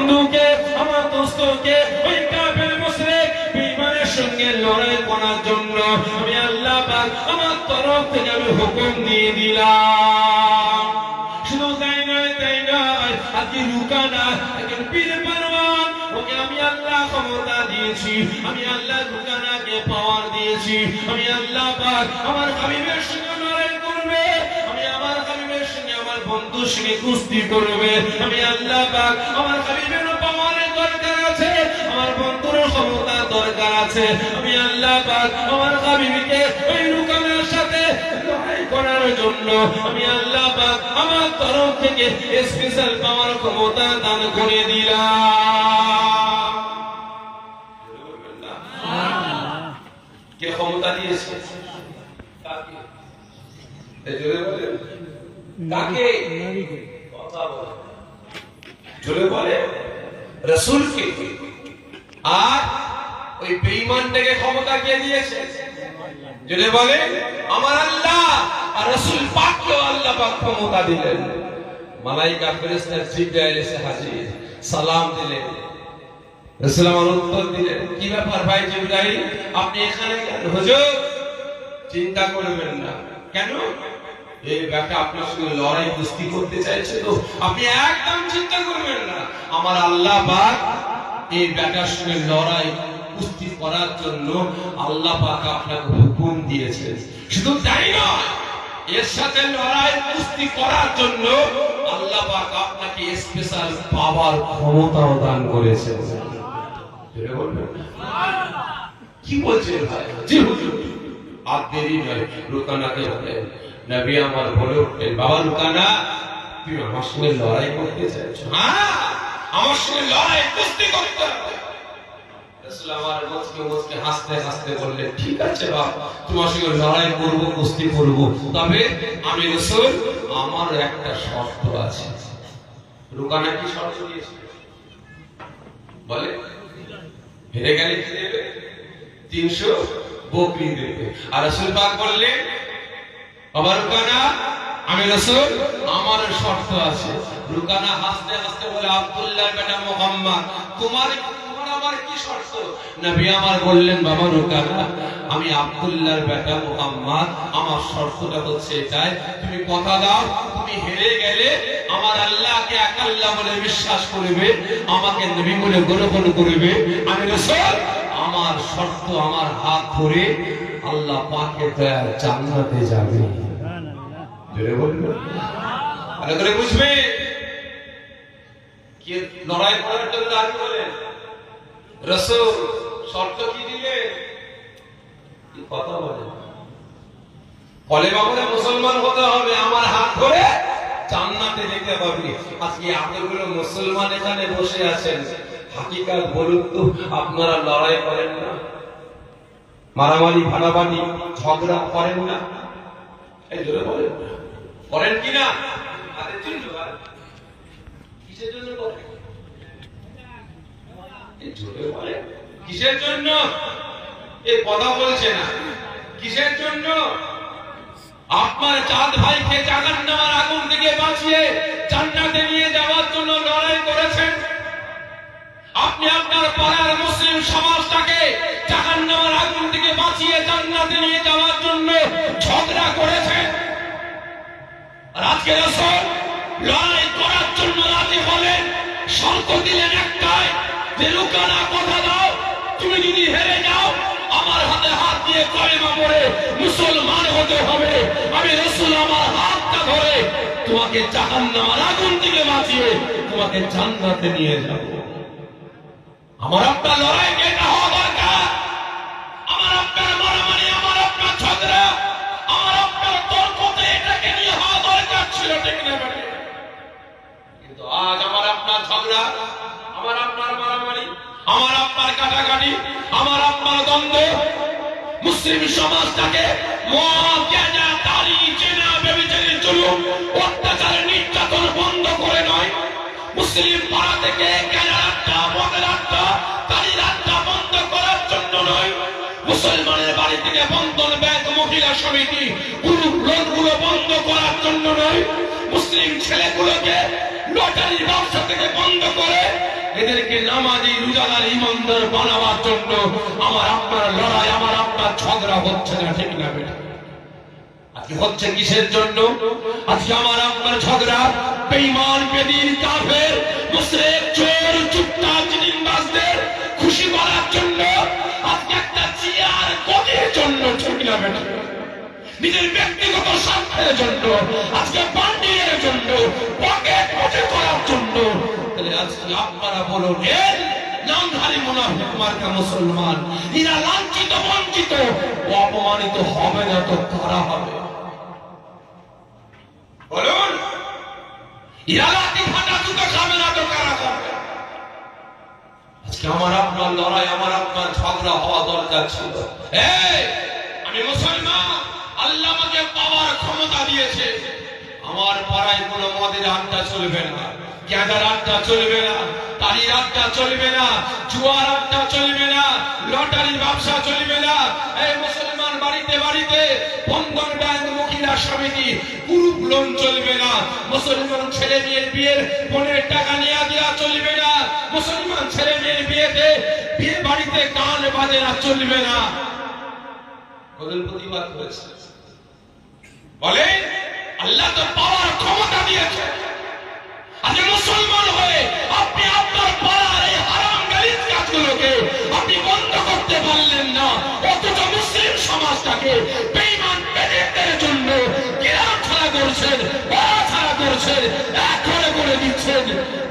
বন্ধুকে, আমার দোস্তকে ওই কাফের মুশরিক বেঈমানের সঙ্গে লড়াই করার জন্য আমি আল্লাহ পাক আমার তরফ থেকে আমি হুকুম দিয়ে দিলাম। শুধু তাই নয়, আজকে রুকানা একজন পীর পারওয়ান, ওকে আমি আল্লাহ ক্ষমতা দিয়েছি, আমি আল্লাহ রুকানাকে পাওয়ার দিয়েছি। আমি আল্লাহ পাক আমার হাবিবের সঙ্গে লড়াই করবে, আমি আমার হাবিবের সঙ্গে আমার বন্ধুর সঙ্গে কুস্তি করবে। আমি আল্লাহ পাক আমার হাবিবের পাওয়ারের দরকার আছে, আমার বন্ধুর ক্ষমতার দরকার আছে। আমি আল্লাহ পাক আমার হাবিবকে ওই রুকানার সাথে লড়াই করার জন্য আমি আল্লাহ পাক আমার তরফ থেকে স্পেশাল পাওয়ার ক্ষমতা দান করে দিলাম। কে ক্ষমতা দিয়েছে? কাকে? জোরে বলেন, কাকে? কথা বলে, জোরে বলে, রাসূলকে। আর ওই বেঈমানটাকে ক্ষমতা কে দিয়েছে? জোরে বলে, আমার আল্লাহ। আর রাসূল পাককে আল্লাহ পাক ক্ষমতা দিলেন। মালায়েকা ফেরেশতা জিবরাইল এসে হাজির, সালাম দিলেন, রাসূল আমার উত্তর দিলেন, কি ব্যাপার ভাই জিবরাইল, আপনি এখানে কেন? হুজুর চিন্তা করবেন না। কেন? এই ব্যাটা আপনার সঙ্গে লড়াই কুস্তি করতে চাইছে, তো আপনি একদম চিন্তা করবেন না। আমার আল্লাহ পাক এই ব্যাটার সঙ্গে লড়াই কুস্তি করার জন্য আল্লাহ পাক আপনাকে হুকুম দিয়েছেন। শুধু তাই নয়, এর সাথে লড়াই কুস্তি করার জন্য আল্লাহ পাক আপনাকে স্পেশাল পাওয়ার ক্ষমতাও দান করেছেন। জোরে বলবেন কি বলছেন ভাই? জি হুজুর। আর দেরি নয়, রুকানাকে বলেন, নবী আমার বলে উঠলেন, বাবা রুকানা, তুমি আমার সঙ্গে লড়াই করতে চাইছো? হ্যাঁ, আমার সঙ্গে লড়াই কুস্তি করতে হবে। রাসূল আমার মুচকে হাসতে হাসতে বললেন, ঠিক আছে বাবা, তোমার সঙ্গে লড়াই করব, কুস্তি করব, তবে আমি রাসূল আমার একটা শর্ত আছে। রুকানা কি শর্ত দিয়েছে? বলে, হেরে গেলে কি দেবে? 300 বকরি দেবে। আর রাসূল পাক বললেন, বাবা রুকানা, আমি রাসূল আমার শর্ত আছে। রুকানা হাসতে হাসতে বলে, আব্দুল্লাহর বেটা মুহাম্মদ, তোমার আমার কি শর্ত? নবী আমার বললেন, বাবা রুকানা, আমি আব্দুল্লাহর বেটা মুহাম্মদ, আমার শর্তটা হচ্ছে এটাই, তুমি কথা দাও, তুমি হেরে গেলে আমার আল্লাহকে এক আল্লাহ বলে বিশ্বাস করবে, আমাকে নবী বলে গ্রহণ করবে। আমি রাসূল আমার শর্ত, আমার হাত ধরে আল্লাহ পাকের দয়ায় জান্নাতে যাবে। জোরে বলবেন, ভালো করে বুঝবে। কি লড়াই করার জন্য রাজি হলেন? রাসূল শর্ত কি দিলেন? কি কথা বলে? কলেমা পড়ে মুসলমান হতে হবে, আমার হাত ধরে জান্নাতে যেতে হবে। আজকে এতগুলো মুসলমান এখানে বসে আছেন, হাকিকাত বলুন তো, আপনারা লড়াই করেন না? মারামারি ভাড়াবাড়ি ঝগড়া করেন না? এই জোরে বলেন, করেন কিনা? হাতের চিহ্ন কিসের জন্য করেন? এই জোরে বলেন, কিসের জন্য? এই কথা বলছে না, কিসের জন্য? আপনার চাঁদ ভাইকে জাহান্নামের আগুন থেকে বাঁচিয়ে জান্নাতে নিয়ে যাওয়ার জন্য লড়াই করেছেন। আপনি আপনার পাড়ার মুসলিম সমাজটাকে জাহান্নামের আগুন থেকে বাঁচিয়ে জান্নাতে নিয়ে যাওয়ার জন্য ঝগড়া করেছেন। আর আজকে রাসূল লড়াই করার জন্য রাজি হলেন, শর্ত দিলেন একটাই, যে রুকানা কথা দাও, তুমি যদি হেরে যাও আমার হাতে হাত দিয়ে কলেমা পড়ে মুসলমান হতে হবে। আমি রাসূল আমার হাতটা ধরে তোমাকে জাহান্নামের আগুন থেকে বাঁচিয়ে তোমাকে জান্নাতে নিয়ে যাব। আমার আপনার লড়াই এটা হওয়া দরকার। আমার আপনার মারামারি, আমার আপনার ঝগড়া, আমার আপনার তর্কতে এটাকে নিয়ে হওয়া দরকার ছিল, ঠিক না? কিন্তু আজ আমার আপনার ঝগড়া, আমার আপনার মারামারি, আমার আপনার কাটাকাটি, আমার আপনার দ্বন্দ্ব মুসলিম সমাজটাকে মদ, গাঁজা, তারি, জেনা, ব্যভিচারের জুলুম, অত্যাচার, নির্যাতন বন্ধ করে নয়, মুসলিম পাড়া থেকে গাঁজার আড্ডা, মদের আড্ডা, তারির আড্ডা বন্ধ করার জন্য নয়, মুসলমানের বাড়ি থেকে বন্ধন ব্যাংক, মহিলা সমিতি, গ্রুপ লোনগুলো বন্ধ করার জন্য নয়, মুসলিম ছেলেগুলোকে লটারির ব্যবসা থেকে বন্ধ করে এদেরকে নামাজি রোজাদার ইমানদার বানাবার জন্য আমার আপনার লড়াই, আমার আপনার ঝগড়া হচ্ছে না, ঠিক না বেটা? আজকে হচ্ছে কিসের জন্য? আজকে আমার আপনার ঝগড়া বেঈমান, বেদিন, কাফের, মুশরিক, চোর, চুট্টা, চিনিংবাজদের খুশি করার জন্য, আজকে একটা চেয়ার গদির জন্য, ঠিক না বেটা? নিজের ব্যক্তিগত স্বার্থের জন্য, আজকে বান্ডিলের জন্য, পকেট পচে করার জন্য। তাহলে আজকে আপনারা বলুন, এর নামধারী মুনাফিক মার্কা মুসলমান, এরা লাঞ্ছিত, বঞ্চিত, অপমানিত হবে না তো কারা হবে? বলুন, এরা লাঠি ফাটা জুতো খাবে না তো কারা খাবে? আজকে আমার আপনার লড়াই, আমার আপনার ঝগড়া হওয়া দরকার ছিল। আমি মুসলমান, আল্লাহ আমাকে পাওয়ার ক্ষমতা দিয়েছে। আমার পাড়ায় কোনো মদের আড্ডা চলবে না, গাঁজার আড্ডা চলবে না, তালির আড্ডা চলবে না, জুয়ার আড্ডা চলবে না, লটারির ব্যবসা চলবে না। এই মুসলমান বাড়িতে বাড়িতে বন্ধন ব্যাংক, মহিলা সমিতি, গ্রুপ লোন চলবে না। মুসলমান ছেলে মেয়ের বিয়ের পনের টাকা নিয়ে দেওয়া চলবে না। মুসলমান ছেলে মেয়ের বিয়েতে বিয়ে বাড়িতে গান বাজনা চলবে না। বদল প্রতিবাদ করেছে, বলে আল্লাহ তো পাওয়ার ক্ষমতা দিয়েছে। আজ মুসলমান হয়ে আপনি আপনার পাড়ার এই হারাম গালিজ কাজগুলোকে আপনি বন্ধ করতে পারলেন না, অথচ মুসলিম সমাজটাকে বেঈমান বেদিনদের জন্য কিরাম ছাড়া করছেন, বড় ছাড়া করছেন, এক করে দিচ্ছেন,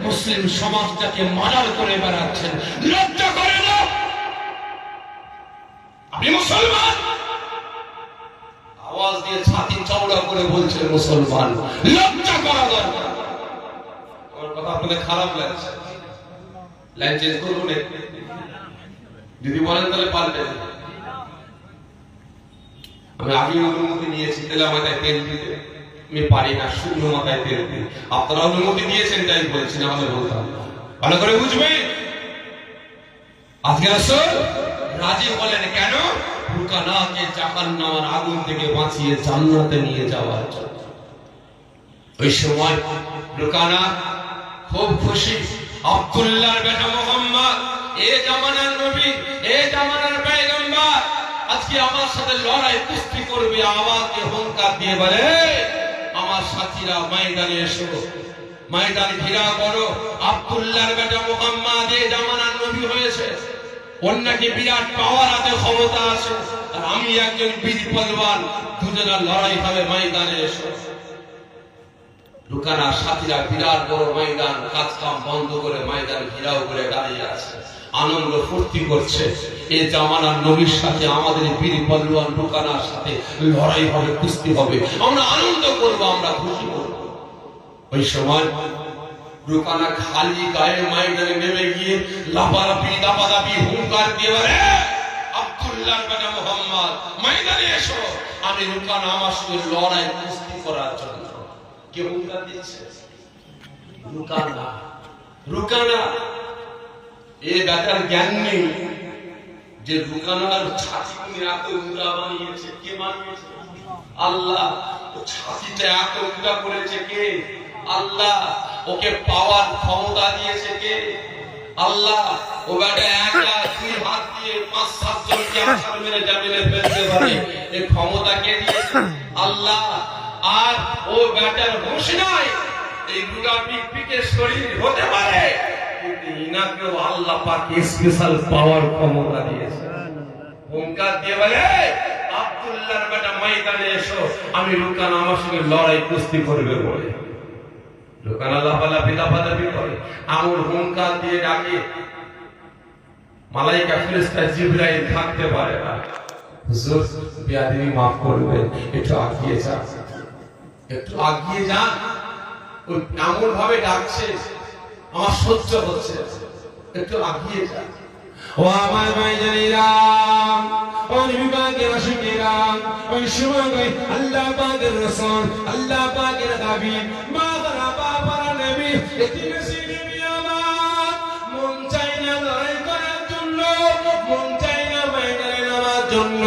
মুসলিম সমাজটাকে মার্ডার করে বেড়াচ্ছেন। লজ্জা করে না? আপনি মুসলমান, আওয়াজ দিয়ে ছাতি চওড়া করে বলছেন মুসলমান, লজ্জা করা দরকার। আমার কথা আপনাদের খারাপ লাগছে, লাইন চেঞ্জ করুন। যদি বলেন তাহলে পাল্টেন। আমি আগে অনুমতি নিয়েছি তেলা মাথায় তেল দিতে, আমি পারি না শূন্য মাথায় তেল দিই। আপনারা অনুমতি দিয়েছেন তাই বলছি, না হলে বলতাম। ভালো করে বুঝবে। আজকে রাসূল রাজি হলেন কেন? রুকানাকে জাহান্নামের আগুন থেকে বাঁচিয়ে জান্নাতে নিয়ে যাওয়ার জন্য। ওই সময় রুকানা খুব খুশি। আব্দুল্লাহর বেটা মুহাম্মদ, এ জামানার নবী, এ জামানার পয়গম্বর, আজকে আমার সাথে লড়াই কুস্তি করবে। আওয়াজে হুঙ্কার দিয়ে বলে, আমার সাথীরা ময়দানে এসো, ময়দান ঘেরা করো। আব্দুল্লাহর বেটা মুহাম্মদ এ জামানার নবী হয়েছে, ওর নাকি বিরাট পাওয়ার আছে, ক্ষমতা আছে, আর আমি একজন বীর পহলওয়ান, দুজনের লড়াই হবে, ময়দানে এসো। রুকানার সাথীরা বিরাট বড় ময়দান, কাজ কাম বন্ধ করে ময়দান ঘেরাও করে দাঁড়িয়ে আছে, আনন্দ ফুর্তি করছে। এই জামানার নবীর সাথে আমাদের বীর পহলওয়ান রুকানার সাথে লড়াই হবে, কুস্তি হবে, আমরা আনন্দ করব, আমরা খুশি করব। ওই সময় রুকানা খালি গায়ে ময়দানে নেমে গিয়ে লাফালাফি, দাপাদাপি, হুঙ্কার দিয়ে বলে, আব্দুল্লাহর বেটা মুহাম্মদ, ময়দানে এসো। আমি রুকানা আমার সঙ্গে লড়াই কুস্তি করার জন্য। কে হুঙ্কার দিচ্ছে? রুকানা। রুকানা এ বেটার জ্ঞান নেই যে রুকানার ছাতিকে এত উঁচা বানিয়েছে। কে বানিয়েছে? আল্লাহ। ছাতিটা এত উঁচা করেছে কে? আল্লাহ। ওকে পাওয়ার ক্ষমতা দিয়েছে কে? আল্লাহ। ও বেটা একা দুই হাত দিয়ে ৫-৭ জনকে আছাড় মেরে জামিনে ফেলতে পারে, এই ক্ষমতা কে দিয়েছে? আল্লাহ। আর ও বেটার হুঁশ নাই, এই দুটা পিকপিকে শরীর হতে পারে, কিন্তু ইনাকেও আল্লাহ পাক স্পেশাল পাওয়ার ক্ষমতা দিয়েছে। হুঙ্কার দিয়ে বলে, আব্দুল্লাহর বেটা ময়দানে এসো, আমি রুকানা আমার সঙ্গে লড়াই কুস্তি করবে বলে। রুকানা লাফালাফি, দাপাদাপি করে, আঙুল হুঙ্কার দিয়ে ডাকে। মালাইকা ফেরেশতা জিবরাইল থাকতে পারে না। হুজুর বিয়াদবি মাফ করবেন, একটু আগিয়ে যান, একটু আগিয়ে যান। ওই এমন ভাবে ডাকছে আমার সহ্য হচ্ছে, একটু আগিয়ে যান। ও আমার ভাইজানেরা, ও নবী পাকের আশিকেরা, ওই সময় আল্লাহ পাকের রাসূল, আল্লাহ পাকের হাবিব, মা বাবা পারা নবী, এতিমেসি নবী আমার মন চাই না লড়াই করার জন্য, মন চাই না ময়দানে নামার জন্য,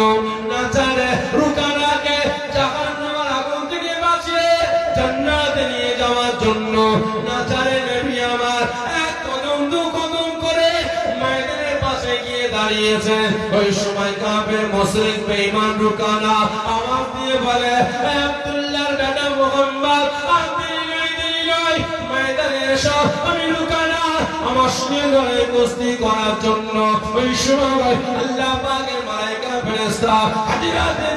না চায় রুকানাকে জাহান্নামের আগুন থেকে বাঁচিয়ে জান্নাতে নিয়ে যাওয়ার জন্য, না চায় নবী আমার এক কদম দু কদম দাঁড়িয়েছে ওই সময় কাফের মুশরিক বেঈমান রুকানা আওয়াজ দিয়ে বলে আব্দুল্লাহর বেটা মুহাম্মদ আপনি নয় ময়দানে এসো আমি রুকানা আমার সঙ্গে লড়াই কুস্তি করার জন্য ওই সময় আল্লাহ পাকের মালায়েকা ফেরেশতা হাজিরাতে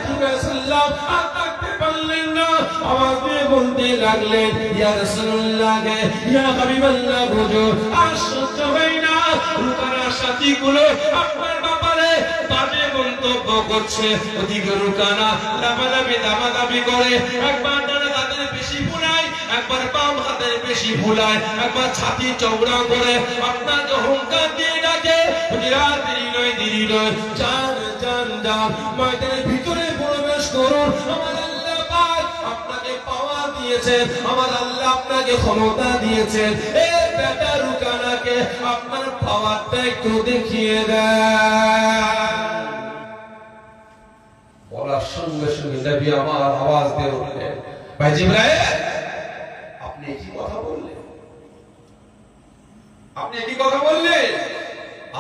সাল্লাম আতাকতে পারলেন না আওয়াজ দিয়ে বলতে লাগলেন ইয়া রাসূলুল্লাহ ইয়া হাবিবাল্লাহ হুজুর আশ্চর্য হয় না রুকানার সাথীগুলো আপনার ব্যাপারে বাজে মন্তব্য করছে ওদিকে রুকানা দামাদামি করে একবার ডানা হাতের বেশি ফুলায় একবার বাম হাতের বেশি ফুলায় একবার ছাতি চওড়া করে আপনাকে হুঙ্কার দিয়ে ডাকে দেরি নয় চান ময়দানের ভিতরে প্রবেশ করুন আমার আল্লাহ পাক আপনাকে পাওয়ার দিয়েছেন আমার আল্লাহ আপনাকে ক্ষমতা দিয়েছেন এই বেটা রুকানাকে আপনার পাওয়ারটা একটু দেখিয়ে দেন বলার সঙ্গে সঙ্গে নবী আমার আওয়াজ দিয়ে উঠলেন ভাই জিবরাইল আপনি কি কথা বললেন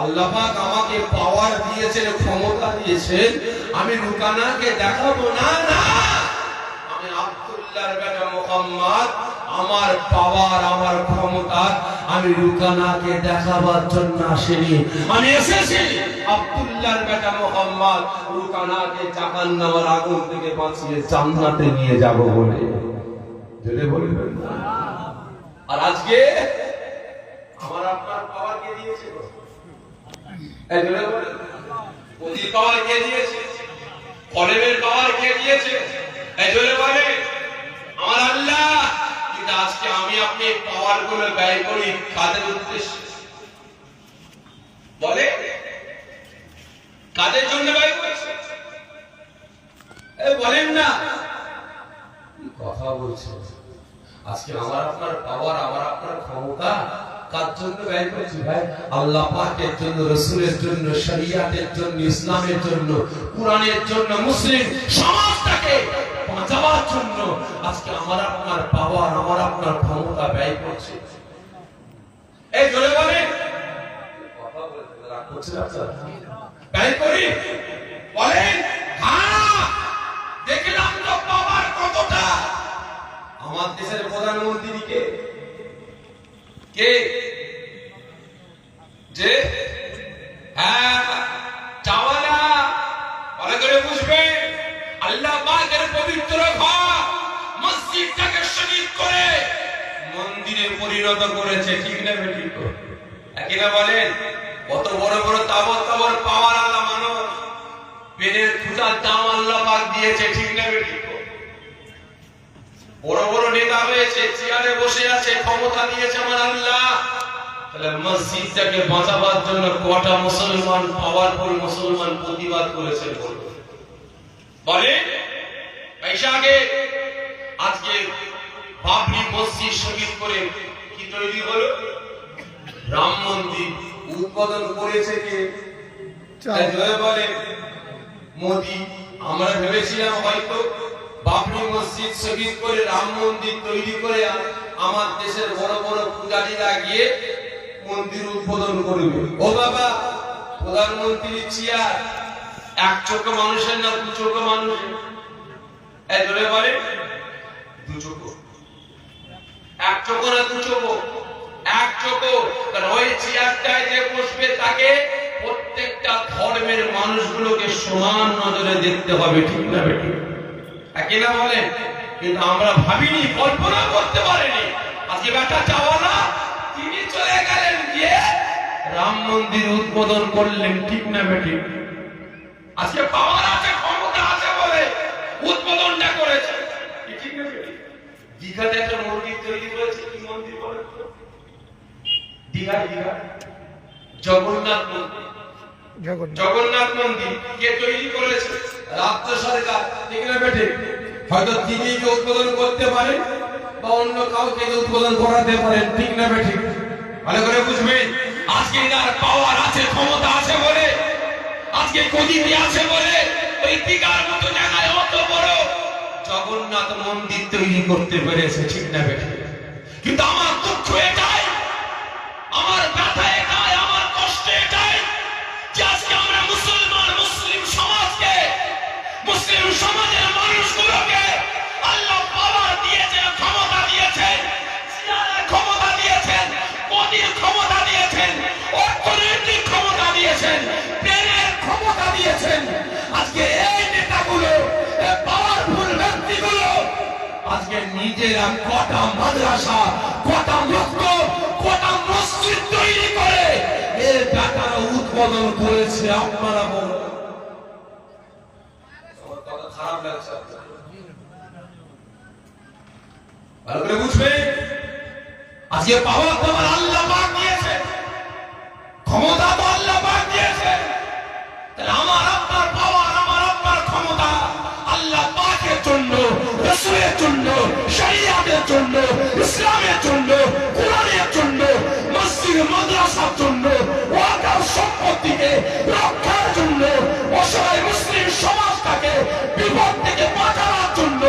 আল্লাহ পাক আমাকে পাওয়ার দিয়েছেন ক্ষমতা দিয়েছেন আমি রুকানাকে দেখাবো না আমি আব্দুল্লাহর বেটা মুহাম্মদ আমার পাওয়ার আমার ক্ষমতা আমি রুকানাকে দেখাবার জন্য আসিনি আমি এসেছি আব্দুল্লাহর বেটা মুহাম্মদ রুকানাকে জাহান্নামের আগুন থেকে বাঁচিয়ে জান্নাতে নিয়ে যাব বলে জেনে বলবেন আর আজকে আমার আপনার পাওয়ার কে দিয়েছে এই জেনে বলেন ওই পাওয়ার কে দিয়েছে কলেমের পাওয়ার কে দিয়েছে এই জেনে বলেন আমার আল্লাহ কিন্তু আজকে আমি আপনি পাওয়ার গুলো ব্যয় করি কাদের উদ্দেশ্যে বলে কাদের জন্য ব্যয় করছে বলেন না কথা বলছে আজকে আমার আপনার পাওয়ার আমার আপনার ক্ষমতা কার জন্য ব্যয় করছি ভাই আল্লাহ পাকের জন্য রাসূলের জন্য শরীয়তের জন্য ইসলামের জন্য কোরআনের জন্য মুসলিম সমাজটাকে বাঁচাবার জন্য আজকে আমার আপনার পাওয়ার আমার আপনার ক্ষমতা ব্যয় করছি এই জোরে বলেন কথা বলতে রাগ করছেন আপনারা ব্যয় করি বলেন হ্যাঁ দেখলাম তো পাওয়ার কতটা আমার দেশের প্রধানমন্ত্রী কে যে হ্যাঁ চাওয়ালা ভালো করে বুঝবে আল্লাহ পাকের পবিত্র ঘর মসজিদটাকে শহীদ করে মন্দিরে পরিণত করেছে ঠিক না বেঠিক একই না বলেন কত বড় বড় তাবর পাওয়ার আল্লাহ মানুষ পেনের পূজার দাম আল্লাহ পাক দিয়েছে ঠিক না বেঠিক বড় বড় নেতা হয়েছে চেয়ারে বসে আছে ক্ষমতা দিয়েছে আমার আল্লাহ তাহলে মসজিদটাকে বাঁচাবার জন্য কটা মুসলমান পাওয়ারফুল মুসলমান প্রতিবাদ করেছে বলে পয়সাকে আজকে বাবরি মসজিদ শহীদ করে কি তৈরি হলো রাম মন্দির উদ্বোধন করেছে কে বলে মোদি আমরা ভেবেছিলাম হয়তো বাবরি মসজিদ শহীদ করে রাম মন্দির তৈরি করে আমার দেশের বড় বড় পূজারীরা গিয়ে মন্দির উদ্বোধন করবে ও বাবা প্রধানমন্ত্রী চেয়ার এক চোখ মানুষের না দু চোখ মানুষের এজরে বলে দু চোখ এক চোখ না দু চোখ এক চোখ কারণ ওই চেয়ারটায় যে বসবে তাকে প্রত্যেকটা ধর্মের মানুষগুলোকে সমান নজরে দেখতে হবে ঠিক না বেটি একই না বলেন কিন্তু আমরা ভাবিনি কল্পনা করতে পারিনি আজকে বেটা চাওয়ালা তিনি চলে গেলেন গিয়ে রাম মন্দির উদ্বোধন করলেন ঠিক না বেটি আজকে পাওয়ার আছে ক্ষমতা আছে বলে উদ্বোধনটা করেছে ঠিক না বেটি দীঘাতে একটা মন্দির তৈরি করেছে কি মন্দির বলে দীঘা জগন্নাথ মন্দির জগন্নাথ মন্দির কে তৈরি করেছে রাজ্য সরকার ঠিক না বেটে হয়তো তিনি উদ্বোধন করতে পারেন বা অন্য কাউকে উদ্বোধন করাতে পারেন ঠিক না বেটে ভালো করে বুঝবেন আজকে তার পাওয়ার আছে ক্ষমতা আছে বলে আজকে গদিতে আছে বলে ওই দীঘার মতো জায়গায় অত বড় জগন্নাথ মন্দির তৈরি করতে পেরেছে ঠিক না বেটে কিন্তু আমার দুঃখ এটাই আমার ব্যথা এটাই আমার কষ্ট এটাই যে আজকে দিয়েছেন, অর্থনৈতিক ক্ষমতা দিয়েছেন, প্রেমের ক্ষমতা দিয়েছেন। আজকে এই নেতাগুলো, এই পাওয়ারফুল ব্যক্তিগুলো আজকে নিজেরা কটা মাদ্রাসা, কটা মক্তব, কটা মসজিদ তৈরি করে এর ব্যাটারা উদ্বোধন করেছে। আপনারা বলুন, কথা খারাপ লাগছে? ভালো করে বুঝবে, আজকে পাওয়ার তোমার আল্লাহ পাক দিয়েছে, ক্ষমতা তো আল্লাহ পাক দিয়েছে। তাহলে আমার আপনার পাওয়ার, আমার আপনার ক্ষমতা আল্লাহ পাকের জন্য, রাসূলের জন্য, শরিয়াতের জন্য, ইসলামের জন্য, কোরআনের জন্য, মসজিদ মাদ্রাসার জন্য, ওয়াকাফ সম্পত্তিকে রক্ষার জন্য, অসহায় মুসলিম সমাজটাকে বিপদ থেকে বাঁচানোর জন্য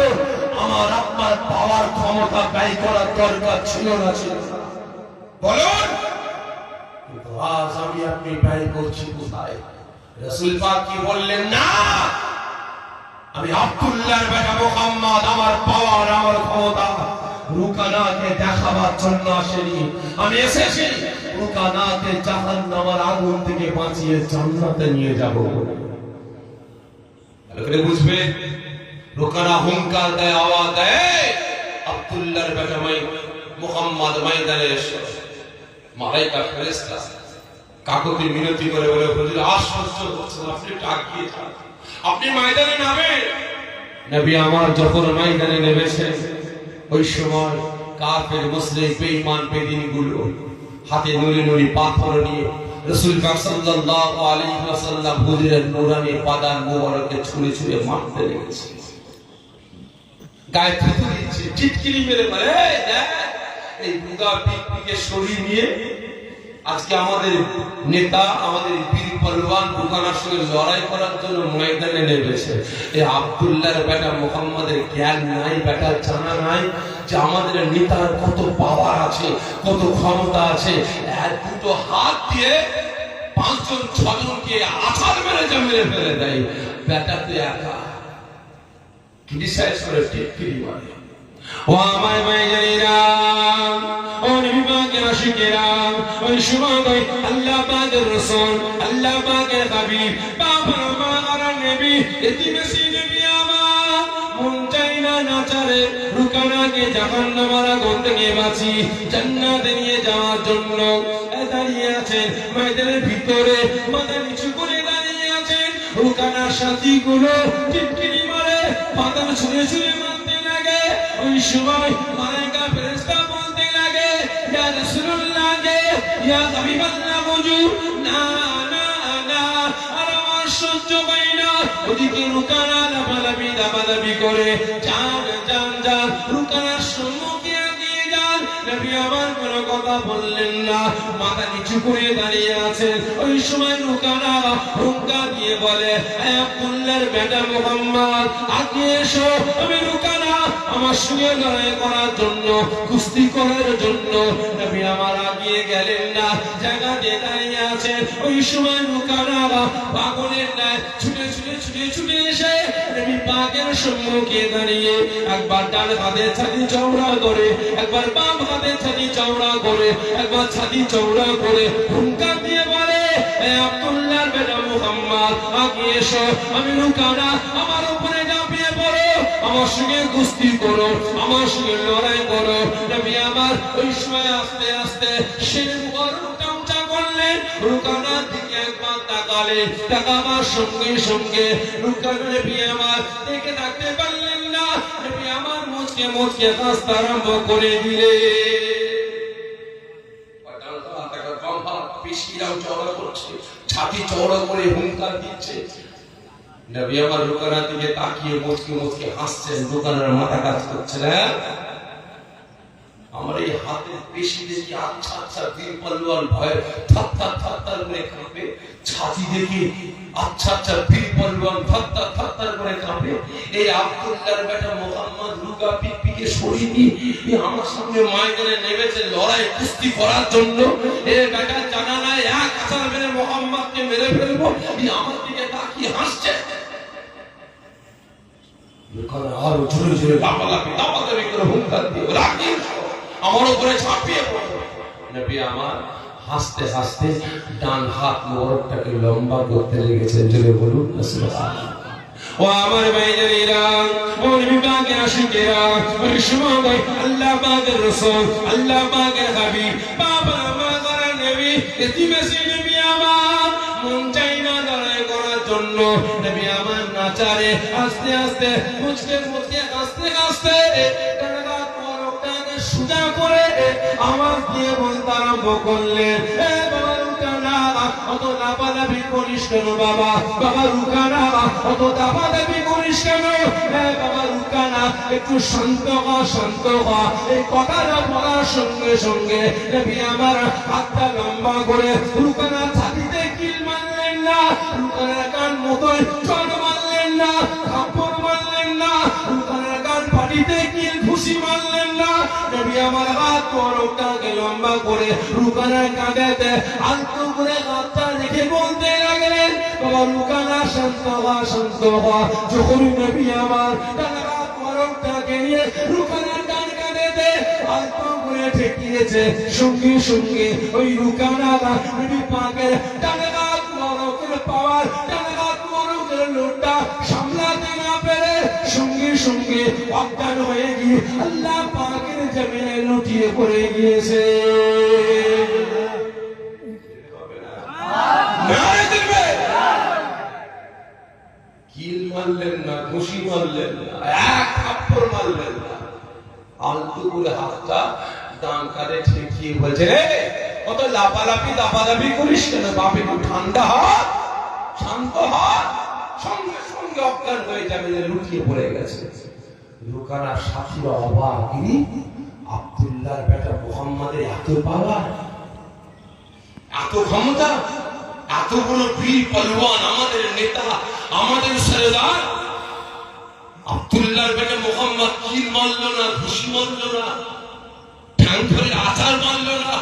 আমার আপনার পাওয়ার ক্ষমতা ব্যয় করার দরকার ছিল না? ছিল? বলুন। কিন্তু আজ আমি আপনি ব্যয় করছি কোথায়? রাসূল পাক কি বললেন? না, আমি আব্দুল্লাহর বেটা মুহাম্মদ, আমার পাওয়ার, আমার ক্ষমতা রুকানাকে দেখাবার জন্য আসেনি। আমি এসেছি রুকানাকে জাহান্নামের আগুন থেকে বাঁচিয়ে জান্নাতে নিয়ে যাব। ভালো করে বুঝবে, রুকানা হুঙ্কার দেয়, আওয়াজ দেয়, আব্দুল্লাহর বেটা মুহাম্মদ ময়দানে এসে মালাইকা ফেরেশতা কাকুতি মিনতি করে বলে, হুজুর আশ্চর্য হচ্ছে, আপনি তাকিয়ে যান, আপনি ময়দানে নামেন। নবী আমার যখন ময়দানে নেমেছেন, ওই সময় কাফের, মুশরিক, বেঈমান, বেদিনগুলো হাতে নুরি নুরি পাথর নিয়ে রাসূল পাক সাল্লাল্লাহু আলাইহি ওয়াসাল্লাম হুজুরের নূরানি পাদান মোবারকে ছুঁড়ে ছুঁড়ে মারতে লেগেছে। গায়ে থুতু দিচ্ছে, টিটকিরি মেরে বলে, এই বুদা পিকপিকে সরিয়ে নিয়ে আজকে আমাদের নেতা, আমাদের বীর পালোয়ান রুকানার সঙ্গে লড়াই করার জন্য ময়দানে নেমেছে। এই আব্দুল্লাহর বেটা মুহাম্মদের জ্ঞান নাই, বেটা জানা নাই যে আমাদের নেতার কত পাওয়ার আছে, কত ক্ষমতা আছে। দুটো হাত দিয়ে 5 জন 6 জনকে আছাড় মেরে মেরে ফেলে দেয়। বেটা তো একা ক্রিটিসাইজ করে টিটকিরি মারে। ও আমার ভাইজানেরা, ও নবী পাকের আশিকেরা, ওই সময় আল্লাহ পাকের রাসূল, আল্লাহ পাকের হাবিব, বাবা আমার নবী, ইতিমেসি নবী আমার মন চাই না নাচারে রুকানাকে জাহান্নামের আগুন থেকে বাঁচি জান্নাতে নিয়ে যাওয়ার জন্য দাঁড়িয়ে আছেন। ময়দানের ভিতরে মাথা নিচু করে দাঁড়িয়ে আছেন। রুকানার সাথীগুলো টিটকিরি মারে, পাথর ছুঁড়ে ছুঁড়ে মারতে লাগে। ওই সময় মালাইকা ফেরেশতা বলতে লাগে, ইয়া রাসূলুল্লাহ, ইয়া হাবিবাল্লাহ, হুজুর, না না না, আর আমার সহ্য হয় না। ওদিকে রুকানা লাফালাফি করে, যান যান যান, রুকানার সম্মুখে এগিয়ে যান। নবী আমার কোনো কথা বললেন না, মাথা নিচু করে দাঁড়িয়ে আছেন। ওই সময় রুকানা হুঙ্কার দিয়ে বলে, আব্দুল্লাহর বেটা মুহাম্মদ, আগে এসো। আমি রুকানা আমার সঙ্গে লড়াই করার জন্য, কুস্তি করার জন্য। নবী আমার আগিয়ে গেলেন না, জায়গা দিয়ে দাঁড়িয়ে আছেন। ওই সময় রুকানা পাগলের ন্যায় ছুটে ছুটে ছুটে ছুটে এসে নবী পাকের সম্মুখে দাঁড়িয়ে একবার ডান হাতের ছাতি চওড়া করে, একবার বাম হাতের ছাতি চওড়া করে, একবার ছাতি চওড়া করে হুঙ্কার দিয়ে বলে, আব্দুল্লাহর বেটা মুহাম্মদ, আগিয়ে এসো। আমি রুকানা, আমার উপরে ঝাঁপিয়ে পড়ো, আমার সঙ্গে কুস্তি করো, আমার সঙ্গে লড়াই করো। নবী আমার ওই সময় আস্তে আস্তে শির মুবারকটা উঁচা করলেন, রুকানার দিকে একবার তাকালেন। তাকাবার সঙ্গে সঙ্গে রুকানা নবী আমার দেখে থাকতে পারলেন না। নবী আমার মুচকে মুচকে কাঁদতে আরম্ভ করে দিলে। ছাতি চওড়া করে হুঙ্কার দিচ্ছে। নবী আমার রুকানার দিকে তাকিয়ে মুচকে মুচকে হাসছেন। রুকানার মাথা কাজ করছে না। আমার এই হাতের পেশি দেখি আচ্ছা আচ্ছা বীর পালোয়ান ভয়ে থাত্তার থাত্তার করে কাঁপে। ছাতি দেখি আচ্ছা আচ্ছা বীর পালোয়ান থাত্তার থাত্তার করে কাঁপে। এই আব্দুল্লাহর বেটা মুহাম্মদ রুকা পিকপিকে সরিয়ে দিয়ে আমার সামনে ময়দানে নেমেছে লড়াই কুস্তি করার জন্য। এই বেটা জানা নাই এক আছাড় মেরে মুহাম্মদকে মেরে ফেলবো। আমার দিকে তাকিয়ে হাসছে। আরো জোরে জোরে লাফালাফি দাপাদাপি করে হুঙ্কার দিয়ে রাখি আমার উপরে ঝাঁপিয়ে পড়ো। নবী আমার হাসতে হাসতে ডান হাত মোবারকটাকে লম্বা করতে লেগেছেন। জোরে বলুন সুবহানাল্লাহ। ও আমার ভাইজানেরা, ও নবী পাকের আশিকেরা, ওই সময় আল্লাহ পাকের রাসূল, আল্লাহ পাকের হাবিব, বাবা আমার নবী, ইতিমেসি নবী আমার মন চাই না লড়াই করার জন্য। নবী আমার নাচারে আস্তে আস্তে মুচকে মুচকে আস্তে আস্তে টাকা পরটাকে সুজা করে আওয়াজ দিয়ে বলতে আরম্ভ করলেন, এ বাবা রুকানা, অত লাফালাফি করিস কেন বাবা? বাবা রুকানা, অত লাফালাফি করিস কেন? এ বাবা রুকানা, একটু শান্ত হ, শান্ত হ। এই কথাটা বলার সঙ্গে সঙ্গে নবী আমার হাতটা লম্বা করে রুকানা ছাতিতে কিল মারলেন না, রুকানার কান মতোই চট মারলেন না, থাপ্পড় মারলেন না, রুকানার কান পাটিতে কিল ঘুষি মারলেন না। নবী আমার হাত মোবারকটাকে লম্বা করে রুকানার কাঁধেতে আলতো করে হাতটা রেখে বলতে লাগলেন, বাবা রুকানা শান্ত হ, শান্ত হ। যখন নবী আমার হাত মোবারকটাকে নিয়ে রুকানার কান কাঁধেতে আলতো করে ঠেকিয়েছে, সঙ্গে সঙ্গে ওই রুকানা নবী পাকের ডানে হাত মোবারকের পাওয়ার, ডানে হাত মোবারকের লোটটা সামলাতে না পেরে সঙ্গে সঙ্গে অজ্ঞান হয়ে গিয়ে আল্লাহ পাকের জমিনে লুটিয়ে পড়ে গিয়েছে। কিল মারলেন না, ঘুষি মারলেন না, এক থাপ্পড় মারলেন না, আলতু করে হাতটা ডান কাঁধে ঠেকিয়ে বলছে, রে কত লাফালাফি দাপাদাপি করিস কেন? বাপ একটু ঠান্ডা হ, শান্ত হ। সঙ্গে সঙ্গে অজ্ঞান হয়ে যাবে, লুটিয়ে পড়ে গেছে। রুকানার সাথীরা অবাক, আব্দুল্লাহর বেটা মুহাম্মাদের এত পাওয়ার, এত ক্ষমতা, এত বড় বীর পলওয়ান, আমাদের নেতা, আমাদের সরদার আব্দুল্লাহর বেটা মুহাম্মদ কিল মারলো না, ঘুষি মারলো না, ঠ্যাং ধরে আচার মারলো না,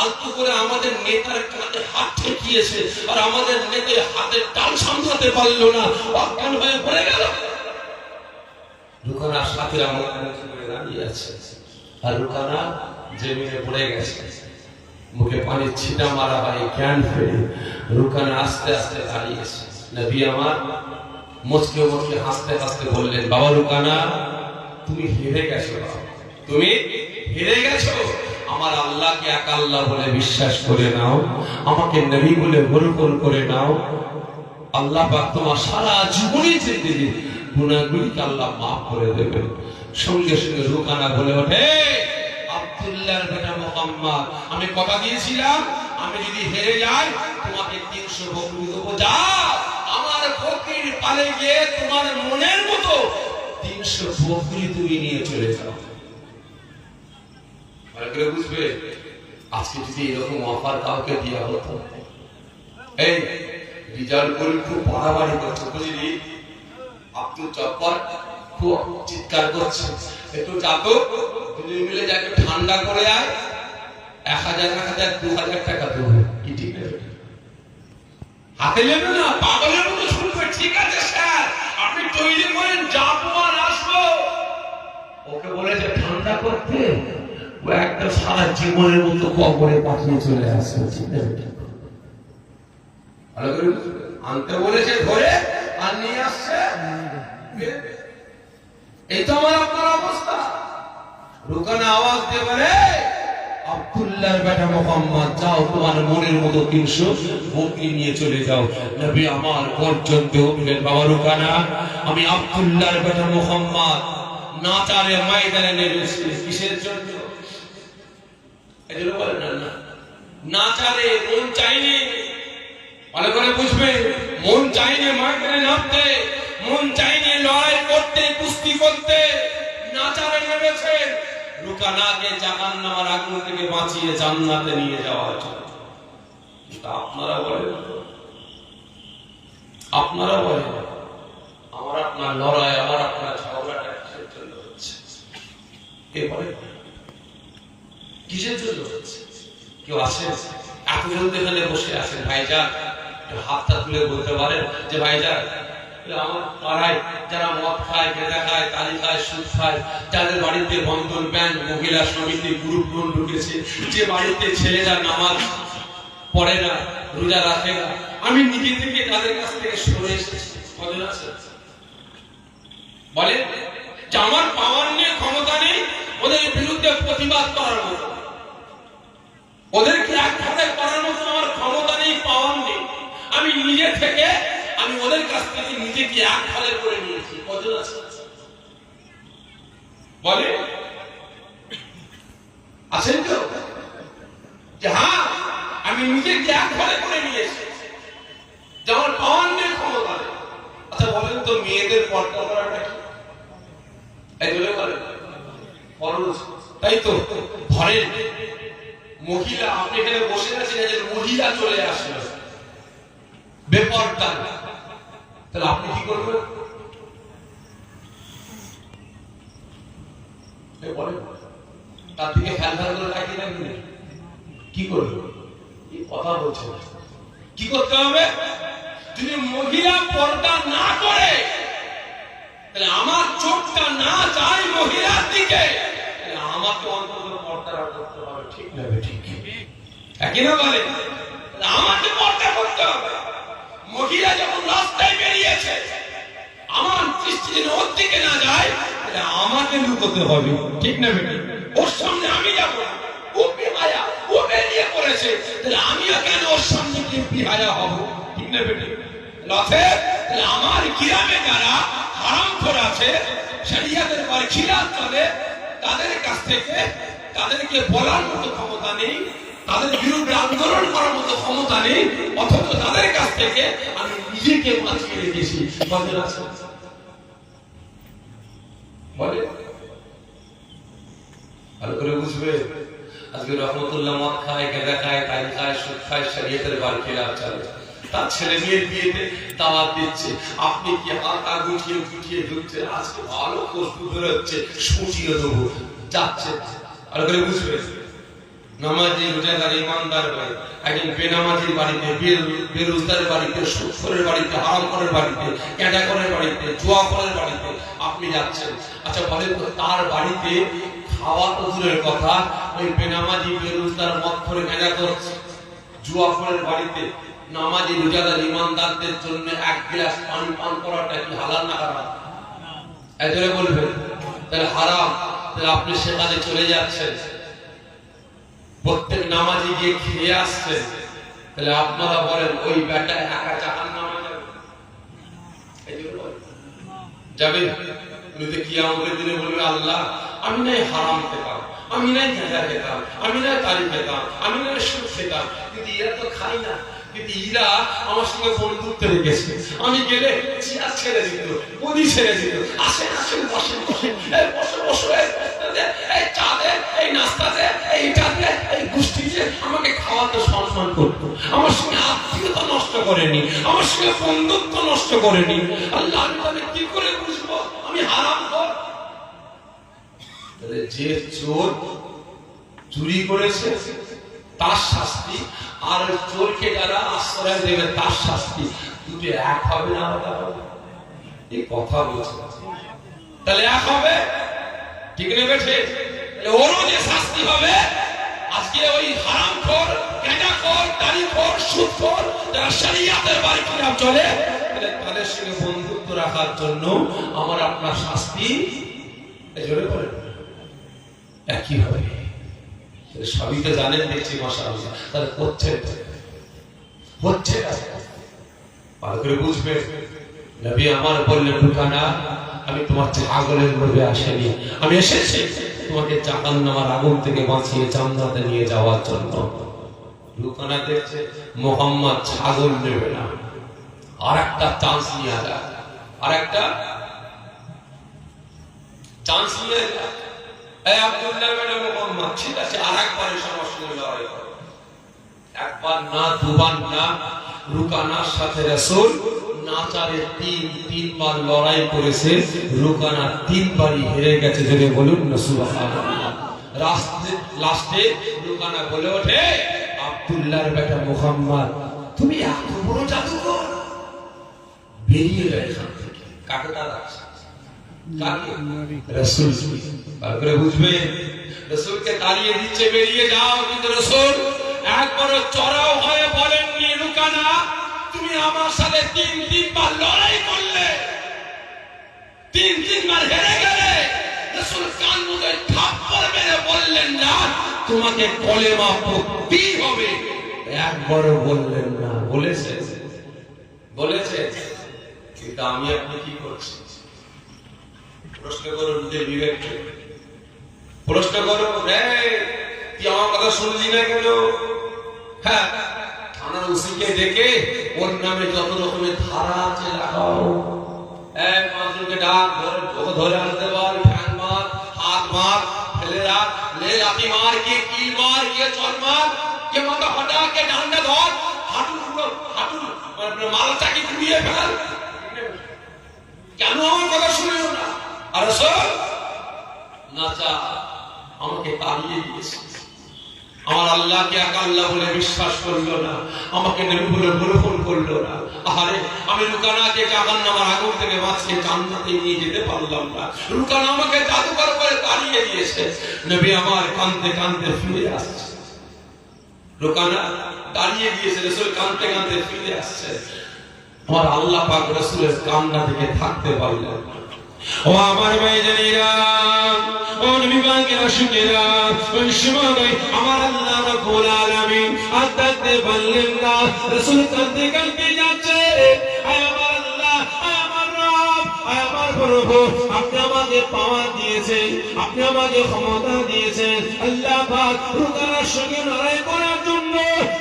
আলতো করে আমাদের নেতার কাঁধে হাত ঠেকিয়েছে, আর আমাদের নেতা হাতের টান সামলাতে পারলো না, অজ্ঞান হয়ে পড়ে গেল। রুকানার সাথীরা মুখোমুখি করে দাঁড়িয়ে আছে, আর রুকানা জমিনে পড়ে গেছে, মুখে পানির ছিটা মারা হয়, জ্ঞান ফেরে। রুকানা আস্তে আস্তে দাঁড়িয়েছে। নবী আমার মুচকে মুচকে হাসতে হাসতে বললেন, বাবা রুকানা, তুমি হেরে গেছো, তুমি হেরে গেছো। আমার আল্লাহকে এক আল্লাহ বলে বিশ্বাস করে নাও, আমাকে নবী বলে গ্রহণ করে নাও। আল্লাহ পাক তোমার সারা জীবনের জিন্দেগি গুনাহগুলিকে আল্লাহ মাফ করে দেবেন। সঙ্গে সঙ্গে রুকানা বলে ওঠে, আব্দুল্লাহর বেটা মুহাম্মদ, আমি কথা দিয়েছিলাম আমি যদি হেরে যাই তোমাকে 300 বকরি দেবো। যাও আমার বকরির পালে গিয়ে তোমার মনের মতো 300 বকরি তুমি নিয়ে চলে যাও। ভালো করে বুঝবে, আজকে যদি এরকম অফার কাউকে দেওয়া হতো, এই রিজাল্ট করে খুব বাড়াবাড়ি করছে, বুঝলি? আব্দুল জব্বার খুব চিৎকার করছে, একটু যাতো দুজন মিলে যাকে ঠান্ডা করে আয়, 1000 1000 2000 টাকা দেবো। কি ঠিক আছে? হাতে নেবে না, পাগলের মতো শুনবে। ঠিক আছে স্যার, আপনি তৈরি করেন, যাবো আর আসবো। ওকে বলেছে ঠান্ডা করতে, ও একটা সারা জীবনের মতো কবরে পাঠিয়ে চলে আসছে। ঠিক আছে, ভালো করে আনতে বলেছে, ধরে আর নিয়ে আসছে। এই তো আমার আপনার অবস্থা। রুকানা আওয়াজ দিয়ে বলে, আব্দুল্লাহর বেটা মুহাম্মদ, যাও তোমার মনের মতো 300 বকরি নিয়ে চলে যাও। নবী আমার গর্জন দিয়ে উঠলেন, বাবা রুকানা, আমি আব্দুল্লাহর বেটা মুহাম্মদ নাচারে ময়দানে নেমেছি। কিসের জন্য? এজন্য বলেন না, নাচারে মন চাইনি। ভালো করে বুঝবে, মন চাইনি ময়দানে নামতে, মন চাইনি লড়াই করতে, কুস্তি করতে, নাচারে নেমেছে রুকানাকে জাহান্নামের আগুন থেকে বাঁচিয়ে জান্নাতে নিয়ে যাওয়ার জন্য। আপনারা বলেন, আপনারা বলেন, আমার আপনার লড়াই, আমার আপনার ঝগড়াটা কিসের জন্য হচ্ছে? কে বলে কিসের জন্য হচ্ছে? কেউ আছে? এতজন এখানে বসে আছেন, ভাইজান হাতটা তুলে বলতে পারেন যে ভাইজান, আমার পাড়ায় যারা মদ খায়, গেঁদা খায়, তালি খায়, সুদ খায়, যাদের বাড়িতে বন্ধন ব্যাংক, মহিলা সমিতি, গ্রুপ লোন ঢুকেছে, যে বাড়িতে ছেলেরা নামাজ পড়ে না, রোজা রাখে না, আমি নিজে থেকে তাদের কাছ থেকে সরে এসেছি। কজন আছে বলে যে আমার পাওয়ার নিয়ে ক্ষমতা নেই ওদের বিরুদ্ধে প্রতিবাদ করার মতো, ওদেরকে এক হাতে করার মতো আমার ক্ষমতা নেই, পাওয়ার নেই। আমি নিজে থেকে আমি ওদের কাছ থেকে নিজেকে এক হাতে করে নিয়েছি। কজন আছে বলে আছেন তো? যে হ্যাঁ আমি নিজেকে এক হাতে করে নিয়েছি, যে আমার পাওয়ার নেই, ক্ষমতা নেই। আচ্ছা বলেন তো মেয়েদের পর্দা করাটা কি? এই বলে বলেন ফরজ, তাই তো? ঘরের মহিলা, আপনি এখানে বসে আছেন, একজন মহিলা চলে আসলো বেপরদা, তাহলে আপনি কি করবেন? তার দিকে ফ্যাল ফ্যাল করে তাকিয়ে থাকবেন, কি করবেন? এই কথা বলছে কি করতে হবে? যদি মহিলা পর্দা না করে, তাহলে আমার চোখটা না যায় মহিলার দিকে, তাহলে আমাকে অন্তত পর্দা করতে হবে। ঠিক না? ঠিক একই না বলে? আমাকে পর্দা করতে হবে। মহিলা যখন রাস্তায় বেরিয়েছে, আমার দৃষ্টি যেন ওর দিকে না যায়, তাহলে আমাকে লুকোতে হবে। ঠিক না বেটি? ওর সামনে আমি যাব না, ও বেহায়া, ও বেরিয়ে পড়েছে, তাহলে আমিও কেন ওর সামনে গিয়ে বেহায়া হব? ঠিক না বেটি? লথে তাহলে আমার গ্রামে যারা হারামখোর আছে, শরিয়াতের পর খিলাফ চলে, তাদের কাছ থেকে তাদেরকে বলার মতো ক্ষমতা নেই, তাদের বিরুদ্ধে আন্দোলন করার মতো ক্ষমতা নেই, অথচ তাদের কাছ থেকে আমি নিজেকে বাঁচিয়ে রেখেছি। বলে ভালো করে বুঝবে। আজকে রহমতুল্লাহ মদ খায়, গাঁজা খায়, তাই খায়, সুদ খায়, শরিয়তের বার খিলাফ চলে, তার ছেলে মেয়ের বিয়েতে দাওয়াত দিচ্ছে, আপনি কি হাতা গুটিয়ে গুটিয়ে ঢুকছে, আজকে ভালো খুশবু বেরোচ্ছে, সুটিয়ে দেবো, যাচ্ছে। ভালো করে বুঝবে। নামাজি, রোজাদার, ইমানদার ভাই, একজন বেনামাজির বাড়িতে, বেরোজগারের বাড়িতে, সুদখোরের বাড়িতে, হারামখোরের বাড়িতে, ক্যাডাখোরের বাড়িতে, জুয়াখোরের বাড়িতে আপনি যাচ্ছেন। আচ্ছা বলেন তো, তার বাড়িতে খাওয়া তো দূরের কথা, ওই বেনামাজি, বেরোজগার, মদখোর, ক্যাডাখোর, জুয়াখোরের বাড়িতে নামাজি, রোজাদার, ইমানদারদের জন্য এক গ্লাস পানি পান করাটা কি হালাল না হারাম? এজন্য বলবেন তাহলে হারাম। তাহলে আপনি সেখানে চলে যাচ্ছেন, প্রত্যেক নামাজি গিয়ে খেয়ে আসছেন, তাহলে আপনারা বলেন ওই বেটা একা জাহান্নামে যাবে? কিয়ামতের দিনে বলবে আল্লাহ আমি নাই হারাম খেতাম, আমি নাই গাঁজা খেতাম, আমি নাই তারি খেতাম, আমি নাই সুদ খেতাম, কিন্তু এরা তো খাই না, কিন্তু এরা আমার সঙ্গে বন্ধুত্ব রেখেছে। আমি গেলে চেয়ার ছেড়ে দিত, গদি ছেড়ে দিত, আসেন আসেন বসেন বসেন, বসে বসে, এই চা দে, এই নাস্তা দে, এইটা দে, এই গোষ্ঠী দিয়ে আমাকে খাওয়াতে সম্মান করতো, আমার সঙ্গে আত্মীয়তা নষ্ট করেনি, আমার সঙ্গে বন্ধুত্ব নষ্ট করেনি। আল্লাহ আমি কি করে বুঝবো আমি হারাম কর? যে চোর চুরি করেছে তার শাস্তি, আর চোরকে যারা আশ্রয় দেবে তার শাস্তি, দুটো এক হবে না আলাদা হবে? এই কথা বলছে, তাহলে এক হবে? ঠিক নেবে? ঠিক। ওরও যে শাস্তি হবে, আজকে ওই হারামখোর, গাঁজাখোর, তারিখোর, সুদখোর যারা শরিয়তের বাড়ি খিলাফ চলে, তাদের সঙ্গে বন্ধুত্ব রাখার জন্য আমার আপনার শাস্তি জোরে করে একই হবে। সবই তো জানেন, দেখছি মাশাআল্লাহ, তাহলে হচ্ছে ভালো করে বুঝবে। নবী আমার বললেন লুকানা, আমি তোমার ছাগলের লোভে আসেনি, আমি এসেছি তোমাকে জাহান্নামের আগুন থেকে বাঁচিয়ে জান্নাতে নিয়ে যাওয়ার জন্য। লুকানা দেখছে মুহাম্মদ ছাগল নেবে না, আর একটা চান্স নিয়ে যায়, আর একটা চান্স নিয়ে যায়। এই আব্দুল্লাহ বিন মুহাম্মদ, ঠিক আছে আরেকবারের সমস্যা লড়াই করো, একবার না দুবার না, রুকানার সাথে রাসূল নাচারে তিনবার লড়াই করেছে, রুকানা তিনবারই হেরে গেছে। যদি বলুন না সুবহানাল্লাহ। লাস্টে রুকানা বলে ওঠে, আব্দুল্লাহর বেটা মুহাম্মদ তুমি এত বড় জাদুকর, বেরিয়ে যাও এখান থেকে। কাকে তাড়াচ্ছে? কাকে? রাসূল। তারপরে বুঝবে, রাসূলকে তাড়িয়ে দিচ্ছে বেরিয়ে যাও, কিন্তু রাসূল একবার চড়াও হয়ে রুকানা, তুমি আমার সাথে 3 বার লড়াই করলে, 3 বার হেরে গেলে। রাসূল কান মুখে থাপ্পড় মেরে বললেন না তোমাকে কলেমা পড়তেই হবে, একবারও বললেন না। বলেছে কিন্তু আমি আপনি কি করছি? প্রশ্ন করো নিজের বিবেককে, প্রশ্ন করো, তুই আমার কথা শুনলি না কেন? হ্যাঁ, থানার ওসিকে ডেকে ওর নামে যত রকমের ধারা আছে লাগাও, 5জনকে ডাক, ধরে আনতে পার, ঠ্যাং মার, হাত মার, ফেলে রাখ, লে লাঠি মার, কে কিল মার, কে চর মার, কে মাথা হটা, কে ডান্ডা ধর, হাঁটু মালাটাকে ঘুরিয়ে ফেল। কেন আমার কথা শুনিও না? আর নাচা আমাকে তাড়িয়ে দিয়েছে, আমার আল্লাহকে এক আল্লাহ বলে বিশ্বাস করলো না, আমাকে নবী বলে গ্রহণ করলো না। আরে আমি রুকানাকে জাহান্নামের আগুন থেকে বাঁচিয়ে জান্নাতে নিয়ে যেতে পারলাম না। রুকানা আমাকে জাদুকর করে তাড়িয়ে দিয়েছে। নবী আমার কাঁদতে কাঁদতে ফিরে আসছে, রুকানা দাঁড়িয়ে দিয়েছে, রাসূল কাঁদতে কাঁদতে ফিরে আসছে। আমার আল্লাহ পাক রাসূলের কান্না থেকে থাকতে পারলেন না। ও আমার ভাইজানেরা, ও নবী পাকের আশিকেরা, ওই সময় আমার আল্লাহ রাব্বুল আলামিন আর থাকতে পারলেন না। রাসূল কাঁদতে কাঁদতে যাচ্ছে, আয় আমার আল্লাহ, আয় আমার রব, আয় আমার প্রভু, আপনি আমাকে পাওয়ার দিয়েছেন, আপনি আমাকে ক্ষমতা দিয়েছেন। আল্লাহ পাক রুকানার সঙ্গে লড়াই করার জন্য,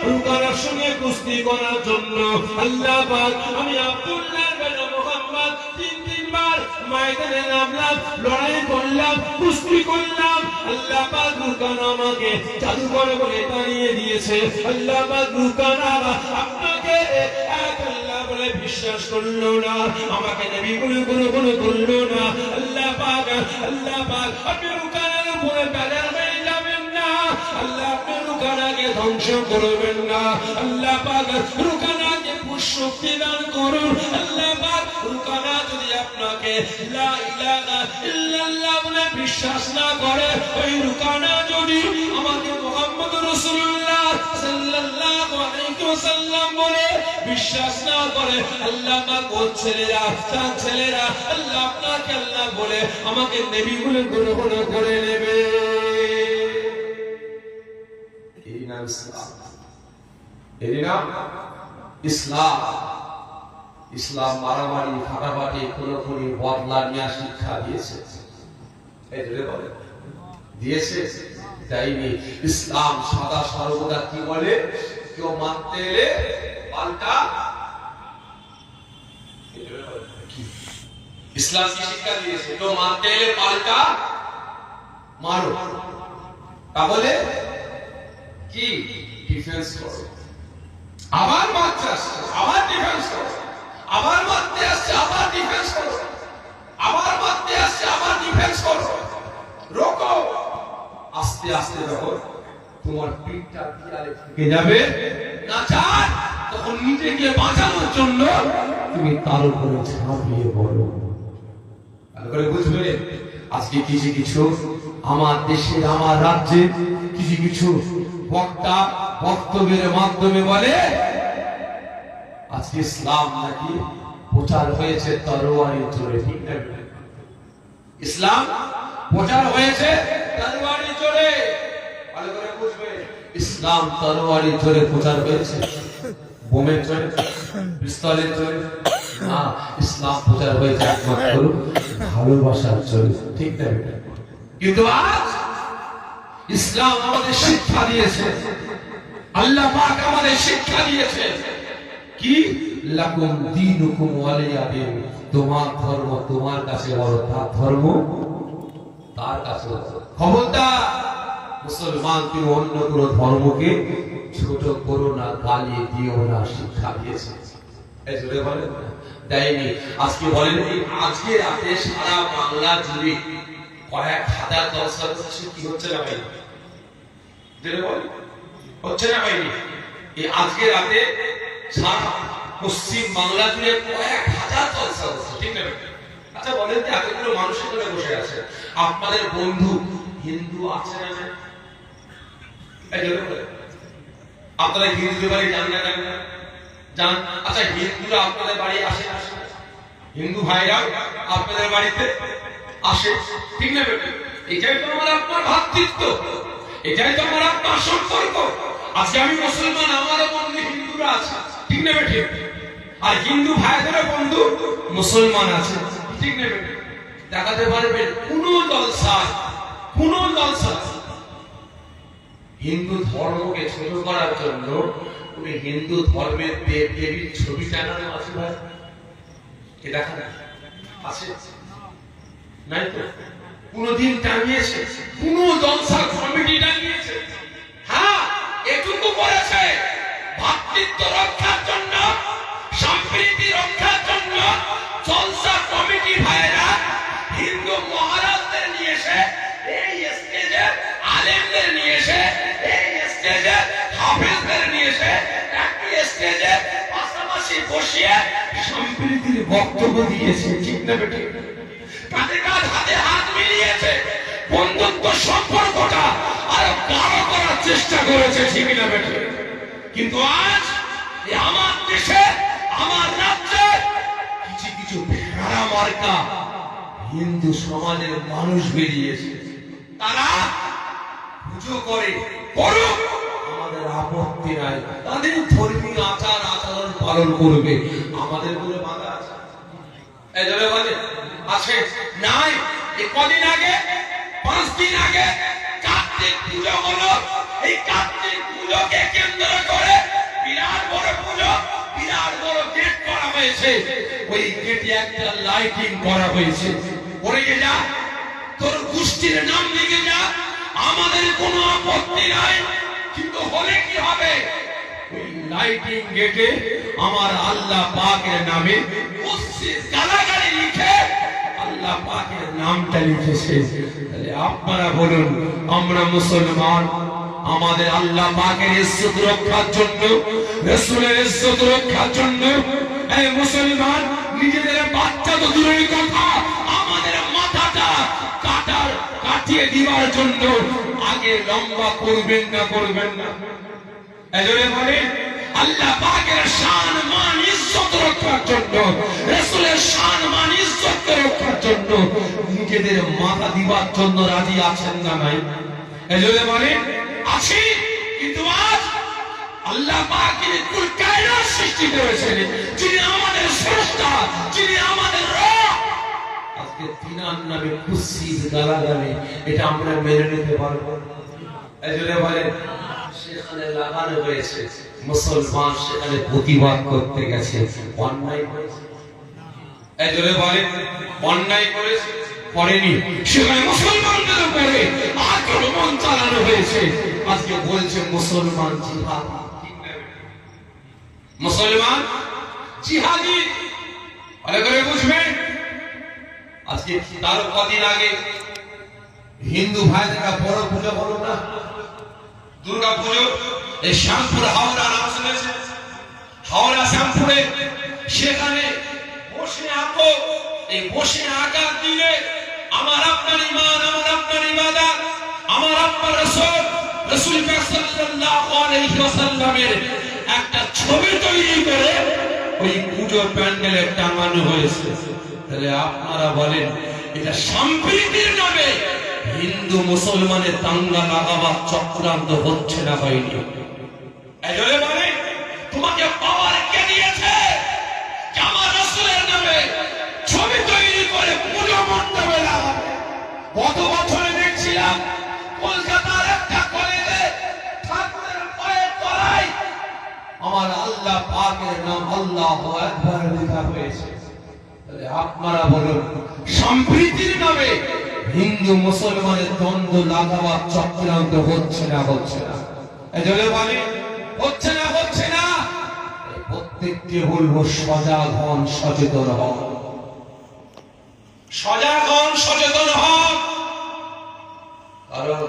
রুকানার সঙ্গে কুস্তি করার জন্য আল্লাহ পাক আমি আব্দুল্লাহ বিন মুহাম্মদ 3 বার ময়দানে নামলাম, লড়াই করলাম, কুস্তি করলাম। আল্লাহ পাক রুকানা আমাকে জাদুকর বলে তাড়িয়ে দিয়েছে। আল্লাহ পাক রুকানা আপনাকে এক আল্লাহ বলে বিশ্বাস করলো না, আমাকে নবী বলে গ্রহণ করলো না। আল্লাহ পাক আপনি রুকানার উপরে বেজার হয়ে যাবেন না, আল্লাহ আপনি রুকানাকে ধ্বংস করবেন না। আল্লাহ পাক রুকানাকে শক্তি দান করুন। আল্লাহ পাক রুকানা যদি আপনাকে লা ইলাহা ইল্লাল্লাহ বলে বিশ্বাস না করে, ওই রুকানা যদি আমাকে মুহাম্মদ রাসূলুল্লাহ সাল্লাল্লাহু আলাইহি ওয়াসাল্লাম বলে বিশ্বাস না করে, আল্লাহ পাক ওর ছেলেরা, তার ছেলেরা আল্লাহ আপনাকে আল্লাহ বলে আমাকে নবী বলে গ্রহণ করে নেবে। এই নাম ইসলাম, এই নাম ইসলাম। ইসলাম মারামারি, ফাটাফাটি, খুনোখুনি, বদলা নেওয়া শিক্ষা দিয়েছে। এই ধরে বলে দিয়েছে, দেয়নি। ইসলাম সদা সর্বদা কি বলে, কেউ মারতে এলে পাল্টা। ইসলাম কি শিক্ষা দিয়েছে? কেউ মারতে এলে পাল্টা মারো, তাহলে কি ডিফেন্স করো। আবার মারতে আসছে, আবার ডিফেন্স করো, আবার মারতে আসছে, আবার ডিফেন্স করো, আবার মারতে আসছে, আবার ডিফেন্স করো। রোকো, আস্তে আস্তে যখন তোমার পিঠটা দেয়ালে ঠেকে যাবে না চান, তখন নিজেকে বাঁচানোর জন্য তুমি তার উপরে ঝাঁপিয়ে পড়ো। ভালো করে বুঝবে। আজকে কিছু কিছু আমার দেশে, আমার রাজ্যে কিছু কিছু বক্তা বক্তব্যের মাধ্যমে বলে আজকে ইসলাম নাকি প্রচার হয়েছে তরবারির জোরে। ঠিক না? ইসলাম প্রচার হয়েছে তরবারির জোরে। ভালো করে বুঝবে, ইসলাম তরবারির জোরে প্রচার হয়েছে, বোমের জোরে, পিস্তলের জোরে না। ইসলাম প্রচার হয়েছে একমাত্র ভালোবাসার জোরে। ঠিক না? কিন্তু আজ ইসলাম আমাদের শিক্ষা দিয়েছে, আল্লাহ পাক আমাদের শিক্ষা দিয়েছে কি, লাকুম দীনুকুম ওয়ালিয়া দীন, তোমার ধর্ম তোমার কাছে বড়, তার ধর্ম তার কাছে বড়। খবরদার মুসলমান, তুমি অন্য কোন ধর্মকে ছোট করো না, গালি দিও না, শিক্ষা দিয়েছে। এই জোরে বলেন দেয়নি। আজকে বলেন, আজকে রাতে সারা বাংলা জুড়ে কয়েক হাজার জলসা হচ্ছে, কি হচ্ছে না ভাই? জোরে বলেন, হচ্ছে না ভাই? এই আজকে রাতে সারা পশ্চিম বাংলা জুড়ে কয়েক হাজার জলসা হচ্ছে। ঠিক না? আচ্ছা বলেন, এতগুলো মানুষ এখানে বসে আছে, আপনাদের বন্ধু হিন্দু আছে না? এই জোরে বলেন, আপনারা হিন্দু বাড়ি যান না? জান আচ্ছা হিন্দুরা আপনাদের বাড়ি আসে না? হিন্দু ভাইরা আপনাদের বাড়িতে আসে, ঠিক না বেটা? এটাই তো আমার আপনার ভ্রাতৃত্ব, এটাই তো আমার আপনার সম্পর্ক। আজকে আমি মুসলমান, আমারও বন্ধু হিন্দুরা আছে, ঠিক না বেটা? আর হিন্দু ভাইদেরও বন্ধু মুসলমান আছে, ঠিক না বেটা? দেখাতে পারবেন কোন জলসা হিন্দু ধর্মকে ছোট করার জন্য উনি হিন্দু ধর্মের দেব দেবীর ছবি টানানো আছে ভাই? কে দেখা আছে? নাই তো। কোনদিন টানিয়েছে? কোন জলসা কমিটি টানিয়েছে? হ্যাঁ, এটুকু করেছে ভ্রাতৃত্ব রক্ষার জন্য, সম্প্রীতি রক্ষার জন্য জলসা কমিটি ভাইরা হিন্দু মহারাজদের নিয়ে এসে এই স্টেজে, আলেমদের নিয়ে এসে এই স্টেজে, হাফেজদের নিয়ে এসে একই স্টেজে পাশাপাশি বসিয়ে সম্প্রীতির বক্তব্য দিয়েছে, ঠিক না বেটা? তাদের হাতে হাত মিলিয়েছে, বন্ধুত্ব সম্পর্কটা আরো গাঢ় করার চেষ্টা করেছে, ঠিক না বেটা? কিন্তু আজ আমার দেশে, আমার রাজ্যে কিছু কিছু ভেড়া মার্কা হিন্দু সমাজের মানুষ বেরিয়েছে। তারা পুজো করে, করুক, আমাদের আপত্তি নাই। তাদের ধর্মীয় আচার আচরণ পালন করবে, আমাদের কোনো বাধা আছে? এই ধরে বলে আছে নাই? এই কদিন আগে, 5 দিন আগে কার্তিক পুজো হলো। এই কার্তিক পুজোকে কেন্দ্র করে বিরাট বড় পুজো, বিরাট বড় গেট করা হয়েছে। ওই গেটে একটা লাইটিং করা হয়েছে। ওরে যা, তোর গোষ্ঠীর নাম লিখে যা, আমাদের কোনো আপত্তি নাই। কিন্তু হলে কি হবে? ওই লাইটিং গেটে আমার আল্লাহ পাকের নামে মসজিদ গালাগালি লিখে আল্লাহ পাকের নামটা লিখেছে। তাহলে আপনারা বলুন, আমরা মুসলমান, আমাদের আল্লাহ পাকের ইজ্জত রক্ষার জন্য, রাসূলের ইজ্জত রক্ষার জন্য এই মুসলমান নিজেদের বাচ্চা তো দূরের কথা, আমাদের মাথাটা কাটিয়ে দিবার জন্য আগে লম্বা করবেন না, করবেন না? এজন্য বলে আল্লাহ পাকের শান মান ইজ্জত রক্ষার জন্য, রাসূলের শান মান ইজ্জত রক্ষার জন্য নিজেদের মাথা দিবার জন্য রাজি আছেন না নাই? এজন্য বলে আছি। কিন্তু আজ আল্লাহ পাক যিনি কুল কায়নাত সৃষ্টি করেছেন, যিনি আমাদের স্রষ্টা, যিনি আমাদের রব, আজকে তিনার নামে কুৎসিত গালাগালি, এটা আমরা মেনে নিতে পারবো? এজন্য বলে সেখানে লাগানো হয়েছে, মুসলমান সেখানে প্রতিবাদ করতে গেছে, অন্যায় হয়েছে। এজন্য বলে অন্যায় করেছে, করেনি, সেখানে মুসলমানদের উপরে আক্রমণ চালানো হয়েছে। আজকে বলছে মুসলমান জিহাদি, মুসলমান জিহাদি। ভালো করে বুঝবেন। আজকে তার কদিন আগে হিন্দু ভাইদের বড় পুজো হলো না, দুর্গা পুজো। এই শ্যামপুর হাওড়া নাম শুনেছেন? হাওড়া শ্যামপুরে সেখানে বসে আঁকো, এই বসে আঁকার দিলে আমার আপনার ইমান, আমার আপনার ইবাদত, আমার আপনার রাসূল, রাসূল পাক সাল্লাল্লাহু আলাইহি ওয়াসাল্লামের একটা ছবি তৈরি করে ওই পুজো প্যান্ডেলে টাঙানো হয়েছে। তাহলে আপনারা বলেন, এটা সম্প্রীতির নামে হিন্দু মুসলমানের দাঙ্গা লাগাবার চক্রান্ত হচ্ছে না, হয়নি? এজন্য বলে তোমাকে পাওয়ার কে দিয়েছে যে আমার রাসূলের নামে ছবি তৈরি করে পুজো মণ্ডপে লাগাবে? গত বছরে দেখছিলাম কলকাতার একটা কলেজে ঠাকুরের পায়ের তলায় আমার আল্লাহ পাকের নাম আল্লাহু আকবার লেখা হয়েছে। তাহলে আপনারা বলুন, সম্প্রীতির নামে হিন্দু মুসলমানের দ্বন্দ্ব লাগাবার চক্রান্ত হচ্ছে না, হচ্ছে না? এজন্য বলে হচ্ছে না, হচ্ছে না। প্রত্যেককে বলবো সজাগ হন, সচেতন হন, সজাগ হন, সচেতন হন। কারণ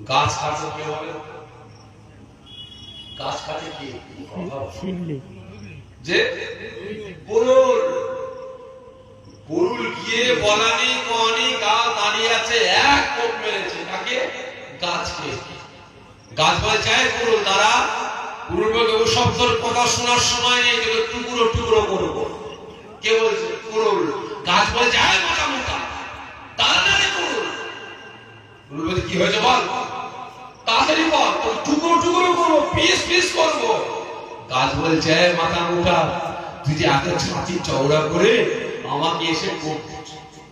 গাছ কাটে কি হবে? গাছ কাটে কি? যে গরুর গিয়ে বলানি কহানি গাছ দাঁড়িয়ে আছে, এক কোপ মেরেছে কাকে? গাছকে। গাছ বলে চায় গরুর দ্বারা, গরুর বলে ওসব শব্দের কথা শোনার সময় নেই, তোকে টুকরো টুকরো করবো। কে বলছে? কুরুল। গাছ বলছে আয় মোটা মোটা, তাড়াতাড়ি কুরুল। কুরুল বলছে কি হয়েছে বল, তাড়াতাড়ি বল, তোকে টুকরো টুকরো করবো, পিস পিস করবো। গাছ বলছে আয় মাথা মোটা, তুই যে এত ছাতি চওড়া করে আমাকে এসে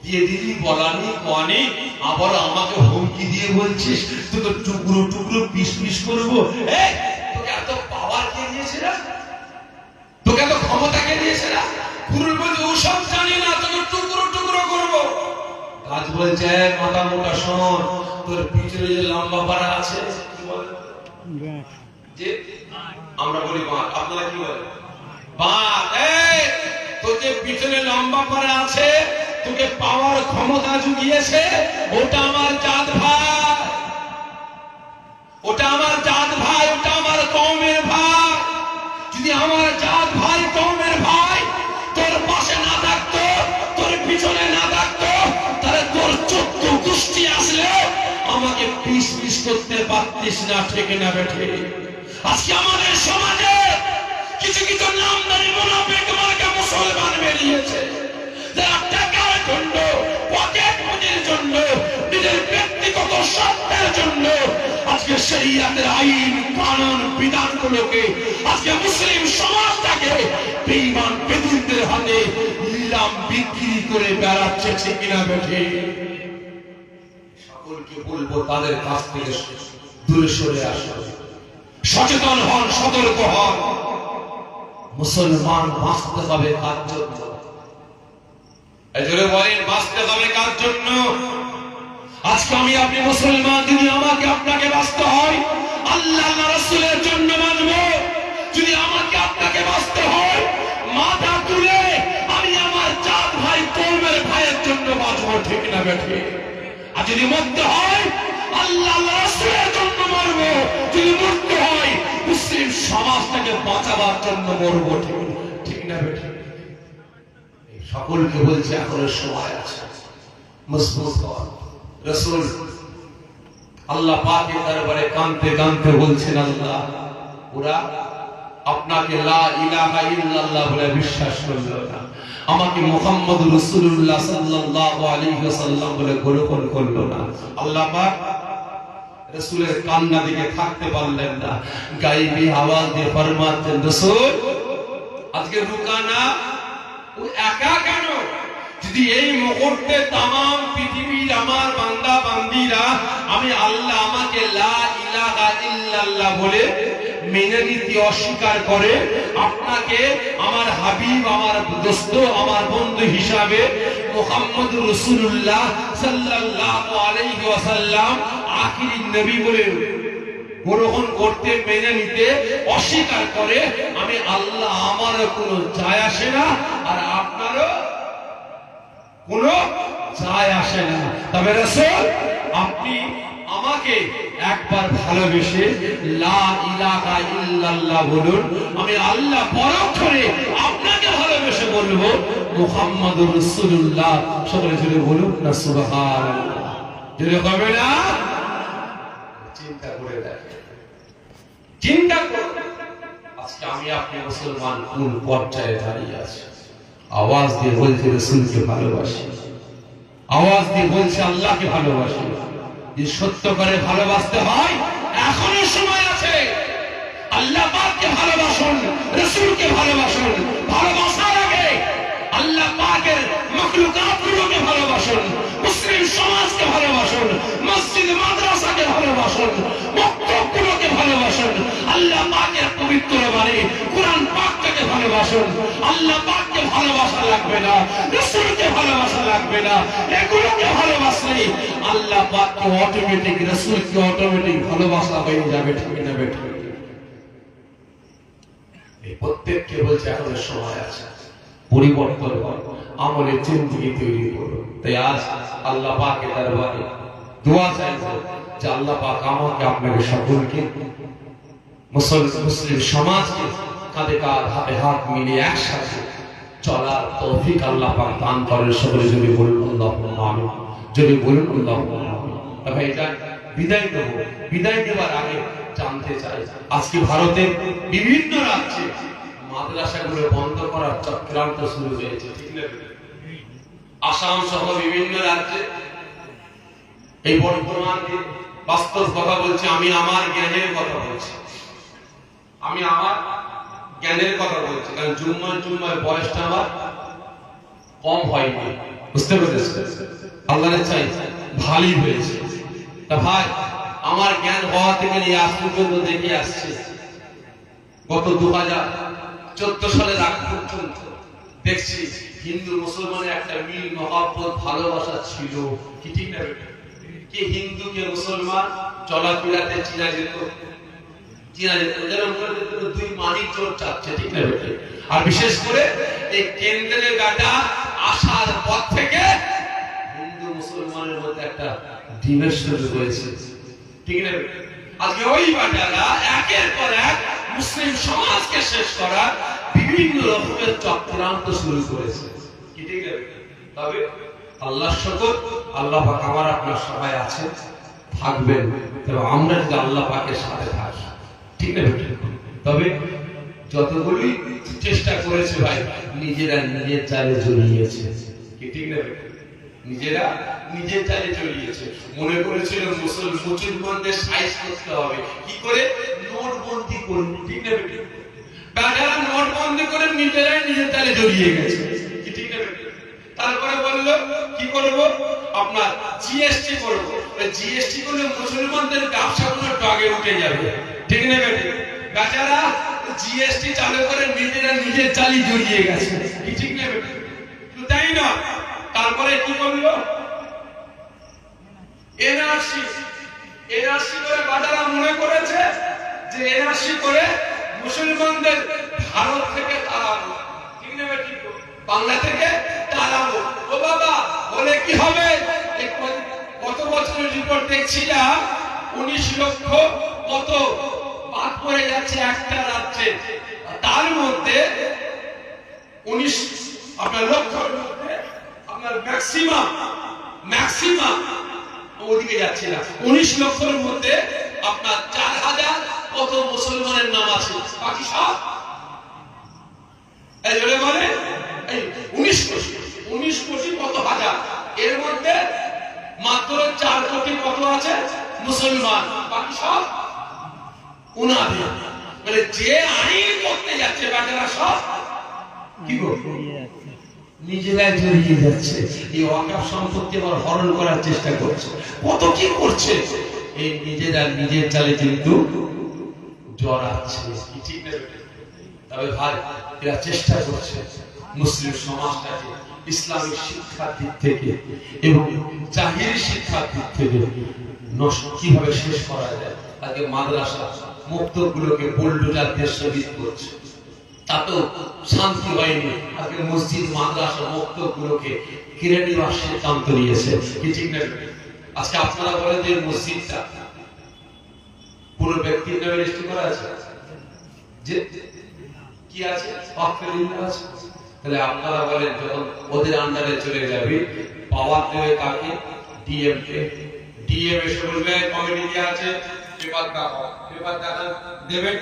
দিয়ে দিলি, বলানি কনি, আবার আমাকে হুমকি দিয়ে বলছিস তোকে টুকরো টুকরো পিস পিস করবো। এই তোকে এত পাওয়ার কে দিয়েছে না, তোকে এত ক্ষমতা কে দিয়েছে না? কুরুল বলছে ওসব জানি না, তোকে টুকরো টুকরো করবো। গাছ বলছে মাথা মোটা শোন, তোর পিছনে যে লম্বা পাড়া আছে কি বলে, যে আমরা বলি বাঁক, আপনারা কি বলেন? বাঁক। এই তোর যে পিছনে লম্বা পাড়া আছে, তোকে পাওয়ার ক্ষমতা জুগিয়েছে, ওটা আমার জাত ভাই, ওটা আমার জাত ভাই, ওটা আমার কওমের ভাই। যদি আমার জাত ভাই কওমের ভাই তোর পাশে না থাকতো, তোর পিছনে না থাকতো, তাহলে তোর 14 গোষ্ঠী আসলে আমাকে পিস পিস করতে পারতিস না, ঠিক না বেঠে? আজকে আমাদের সমাজে কিছু কিছু নামদারি মুনাফিক মার্কা মুসলমান বেরিয়েছে, যারা টাকার জন্য, পকেট পুঁজির জন্য, নিজের ব্যক্তিগত স্বার্থের জন্য আজকে শরীয়তের আইন কানুন বিধানগুলোকে, আজকে মুসলিম সমাজটাকে বেঈমান বেদুইনদের হাতে নিলাম বিক্রি করে বেড়াচ্ছে, ঠিক না বেঠে? সকলকে বলবো তাদের কাছ থেকে দূরে সরে আসুন, সচেতন হন, সতর্ক হন। মুসলমান বাঁচতে হবে কার জন্য? এজন্য বলেন বাঁচতে হবে কার জন্য? আজকে আমি আপনি মুসলমান, যদি আমাকে আপনাকে বাঁচতে হয় আল্লাহ রাসূলের জন্য মানব। যদি আমাকে আপনাকে বাঁচতে হয় মাথা তুলে আমি আমার জাত ভাই কওমের ভাইয়ের জন্য বাঁচবো, ঠিক না বেঠে? আর যদি মরতে হয় আল্লাহ রাসূলের জন্য মরব, যদি মরতে হয় মুসলিম সমাজটাকে বাঁচাবার জন্য মরব, ঠিক না বেঠে? সকলকে বলছে এখনো সময় আছে, মজবুত হন। রাসূল আল্লাহ পাকের দরবারে কাঁদতে কাঁদতে বলছেন, আল্লাহ ওরা আপনাকে লা ইলাহা ইল্লাল্লাহ বলে বিশ্বাস করলো না, আমাকে মুহাম্মদ রাসূলুল্লাহ সাল্লাল্লাহু আলাইহি ওয়াসাল্লাম বলে গ্রহণ করলো না। আল্লাহ পাক রাসূলের কান্না দিকে থাকতে পারলেন না, গায়েবী আওয়াজ দিয়ে ফরমাচ্ছেন, রাসূল আজকে রুকানা ও একা কেন? যদি এই মুহূর্তে তামাম পৃথিবীর আমার বান্দা বান্দীরা আমি আল্লাহ আমাকে লা ইলাহা ইল্লাল্লাহ বলে মেনে নিতে অস্বীকার করে, আপনাকে আমার হাবিব, আমার দোস্ত, আমার বন্ধু হিসাবে মুহাম্মদুর রাসূলুল্লাহ সাল্লাল্লাহু আলাইহি ওয়াসাল্লাম আখিরি নবী বলে গ্রহণ করতে, মেনে নিতে অস্বীকার করে, আমি আল্লাহ আমার কোনো যায় আসে না, আর আপনারও কোনো যায় আসে না। তবে রাসূল আপনি আমাকে একবার ভালোবেসে লা ইলাহা ইল্লাল্লাহ বলুন, আমি আল্লাহ পরক্ষণে আপনাকে ভালোবেসে বলবো মুহাম্মাদুর রাসূলুল্লাহ। সকলে জুড়ে বলুন না সুবহানাল্লাহ, জুড়ে হবে না? চিন্তা করে দেখেন, চিন্তা করুন আজকে আমি আপনি মুসলমান কোন পর্যায়ে দাঁড়িয়ে আছি। আওয়াজ দিয়ে বলছে রাসূলকে ভালোবাসি, আওয়াজ দিয়ে বলছে আল্লাহকে ভালোবাসি। যে সত্য করে ভালোবাসতে হয় এখনো সময় আছে। আল্লাহ পাককে ভালোবাসুন, রাসূলকে ভালোবাসুন। ভালোবাসার আগে আল্লাহ পাকের মাখলুকাতগুলোকে ভালোবাসুন, মুসলিম সমাজকে ভালোবাসুন, মসজিদ মাদ্রাসাকে ভালোবাসুন, মক্তবগুলোকে ভালোবাসুন, আল্লাহ পাকের পবিত্র বাণী কোরআন পাকটাকে ভালোবাসুন। আল্লাহ পাককে ভালোবাসা লাগবে না, রাসূলকে ভালোবাসা লাগবে না, এগুলোকে ভালোবাসলেই আল্লাহ পাককে অটোমেটিক, রাসূলকে অটোমেটিক ভালোবাসা হয়ে যাবে, ঠিক না বেঠে? এই প্রত্যেককে বলছে এখনো সময় আছে, পরিবর্তন কর, আমলের জিন্দেগি তৈরি করো। তাই আজ আল্লাহ পাকের দরবারে দোয়া চাইবো যে আল্লাহ পাক আমাকে আপনাকে সকলকে মুসলিম সমাজকে কাঁধে কাঁধ হাতে হাত মিলিয়ে একসাথে চলার তৌফিক আল্লাহ পাক দান করেন। সকলে যদি বলুন আল্লাহুম্মা আমিন, যদি বলুন আল্লাহুম্মা আমিন। ভাই এটা বিদায় দেব। বিদায় দেওয়ার আগে জানতে চাই, আজকে ভারতের বিভিন্ন রাজ্যে মাদ্রাসাগুলো বন্ধ করার চক্রান্ত শুরু হয়েছে, ঠিক না? আসাম সহ বিভিন্ন রাজ্যে এই বর্তমান বাস্তব কথা বলছি, আমি আমার জ্ঞানের কথা বলছি, আমি আমার জ্ঞানের কথা বলছি, কারণ জুম্মায় বয়সটা আমার কম হয়নি, বুঝতে পেরেছেন? আল্লাহর চাই ভালোই হয়েছে। তা ভাই, আমার জ্ঞান হওয়া থেকে নিয়ে আজ পর্যন্ত দেখে আসছে, গত 2014 সালের আগ পর্যন্ত দেখছি হিন্দু মুসলমানের একটা মিল মহব্বত ভালোবাসা ছিল, কি ঠিক না? কে হিন্দু কে মুসলমান চলাফেরাতে চিনা যেত, যেন দুই মানিক জোর চাচ্ছে, ঠিক না? আর বিশেষ করে এই কেন্দ্রের গাটা আসার পর থেকে হিন্দু মুসলমানের মধ্যে একটা ডিমের শুরু হয়েছে, ঠিক না? আজকে ওই বাটারা একের পর এক মুসলিম সমাজকে শেষ করার বিভিন্ন রকমের চক্রান্ত শুরু করেছে, কি ঠিক না? তবে আল্লাহ শুকর, আল্লাহ পাক আমার আপনার সবাই আছেন, থাকবেন, তবে আমরা যদি আল্লাহ পাকের সাথে থাকি, ঠিক না? তবে যতগুলি চেষ্টা করেছে ভাই, নিজেরা নিজের চালে জড়িয়েছে, কি ঠিক না? নিজেরা নিজের চালে জড়িয়েছে, মনে করেছিল মুসলমানদের সাইজ করতে হবে, কি করে? নোটবন্দি করুন, ঠিক না? বেটারা নোটবন্দি করে নিজেরাই নিজের চালে জড়িয়ে গেছে, কি ঠিক না? তারপরে বললো কি করব, আপনার জিএসটি করব, জিএসটি করলে মুসলমানদের ব্যবসাগুলো ডগে উঠে যাবে, ঠিক না? বেচারা জিএসটি চালু করে নিজেরা নিজের চালি জড়িয়ে গেছে, কি ঠিক না? তাই না? তারপরে কি করলো? এনআরসি করে বাজারা মনে করেছে যে এনআরসি করে মুসলমানদের ভারত থেকে তাড়াবো, ঠিক না? বাংলা থেকে তাড়াবো। ও বাবা, বলে কি হবে? কত বছরের রিপোর্ট দেখছিলাম, 19 লক্ষ কত বাদ পড়ে যাচ্ছে একটা রাজ্যে, তার মধ্যে 19 আপনার লক্ষের মধ্যে আপনার ম্যাক্সিমাম ওদিকে যাচ্ছে না, 19 লক্ষের মধ্যে আপনার 4000 কত মুসলমানের নাম আছে, বাকি সব এই জন্য বলে 19 কোটি কত হাজার, এর মধ্যে মাত্র 4 কোটি কত আছে মুসলমান, বাকি সব উনাদের। মানে যে আইন করতে যাচ্ছে বাচ্চারা সব কি করবে? নিজেরাই জড়িয়ে যাচ্ছে, এই ওয়াকফ সম্পত্তি আবার হরণ করার চেষ্টা করছে, কত কি করছে, এই নিজেরা নিজের চালে কিন্তু জড়াচ্ছে, কি ঠিক না? তবে ভাই, এরা চেষ্টা করছে মুসলিম সমাজটাকে ইসলামিক শিক্ষার দিক থেকে এবং জাহিরি শিক্ষার দিক থেকে কিভাবে শেষ করা যায়। তাকে মাদ্রাসা মুক্তগুলোকে বুলডোজার দিয়ে শহীদ করছে, তাতেও শান্তি হয়নি। আজকে মসজিদ মাদ্রাসা মুক্তগুলোকে কিনে নেওয়ার সিদ্ধান্ত নিয়েছে, কি ঠিক না? আজকে আপনারা বলেন যে মসজিদটা কোন ব্যক্তির নামে রেজিস্ট্রি করা আছে, যে কি আছে, আছে, তাহলে আপনারা বলেন যখন ওদের আন্ডারে চলে যাবে, পাওয়ার দেবে কাকে? ডিএম কে। ডিএম এসে বলবে কমিটি কি আছে, পেপার দেখা দেবেন,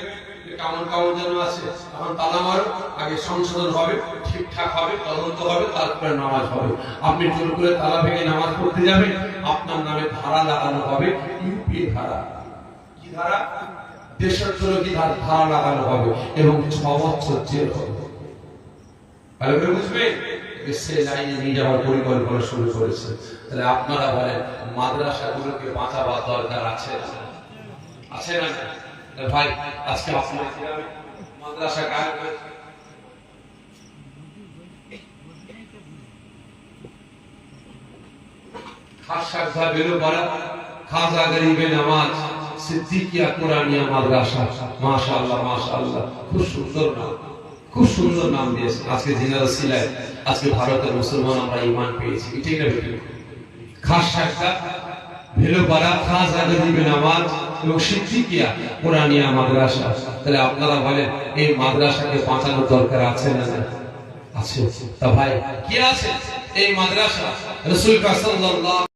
কেমন যেন আছে, এখন তালা মারো, আগে সংশোধন হবে, ঠিকঠাক হবে, তদন্ত হবে, তারপরে নামাজ হবে। আপনি জোর করে তালা ভেঙে নামাজ পড়তে যাবেন, আপনার নামে ধারা লাগানো হবে, ইউপি ধারা, কি ধারা? দেশদ্রোহী ধারা লাগানো হবে এবং 6 বছর জেল হবে। ভালো করে বুঝবে, সেই লাইনে নিয়ে যাওয়ার পরিকল্পনা শুরু করেছে। তাহলে আপনারা বলেন মাদ্রাসাগুলোকে বাঁচাবার দরকার আছে না? আছে না? ভাই, আজকে আপনারা মাদ্রাসা কায়েম করেছে, খাসা বেরো পারা, খাজা গরিবে নামাজ, সিদ্দিকিয়া কোরআনিয়া মাদ্রাসা, মাশাআল্লাহ মাশাআল্লাহ, খুব সুন্দর নাম, খুব সুন্দর নাম দিয়েছে। আজকে জিনার সিলায় আজকে ভারতের মুসলমান আমরা ঈমান পেয়েছি, ঠিক না? খাসা ভেলো পারা, খাজা গরিবে নামাজ এবং সিদ্দিকিয়া কোরআনিয়া মাদ্রাসা। তাহলে আপনারা বলেন এই মাদ্রাসাকে বাঁচানোর দরকার আছে না? আছে। তা ভাই, কি আছে এই মাদ্রাসা? রাসূল সাল্লাল্লাহু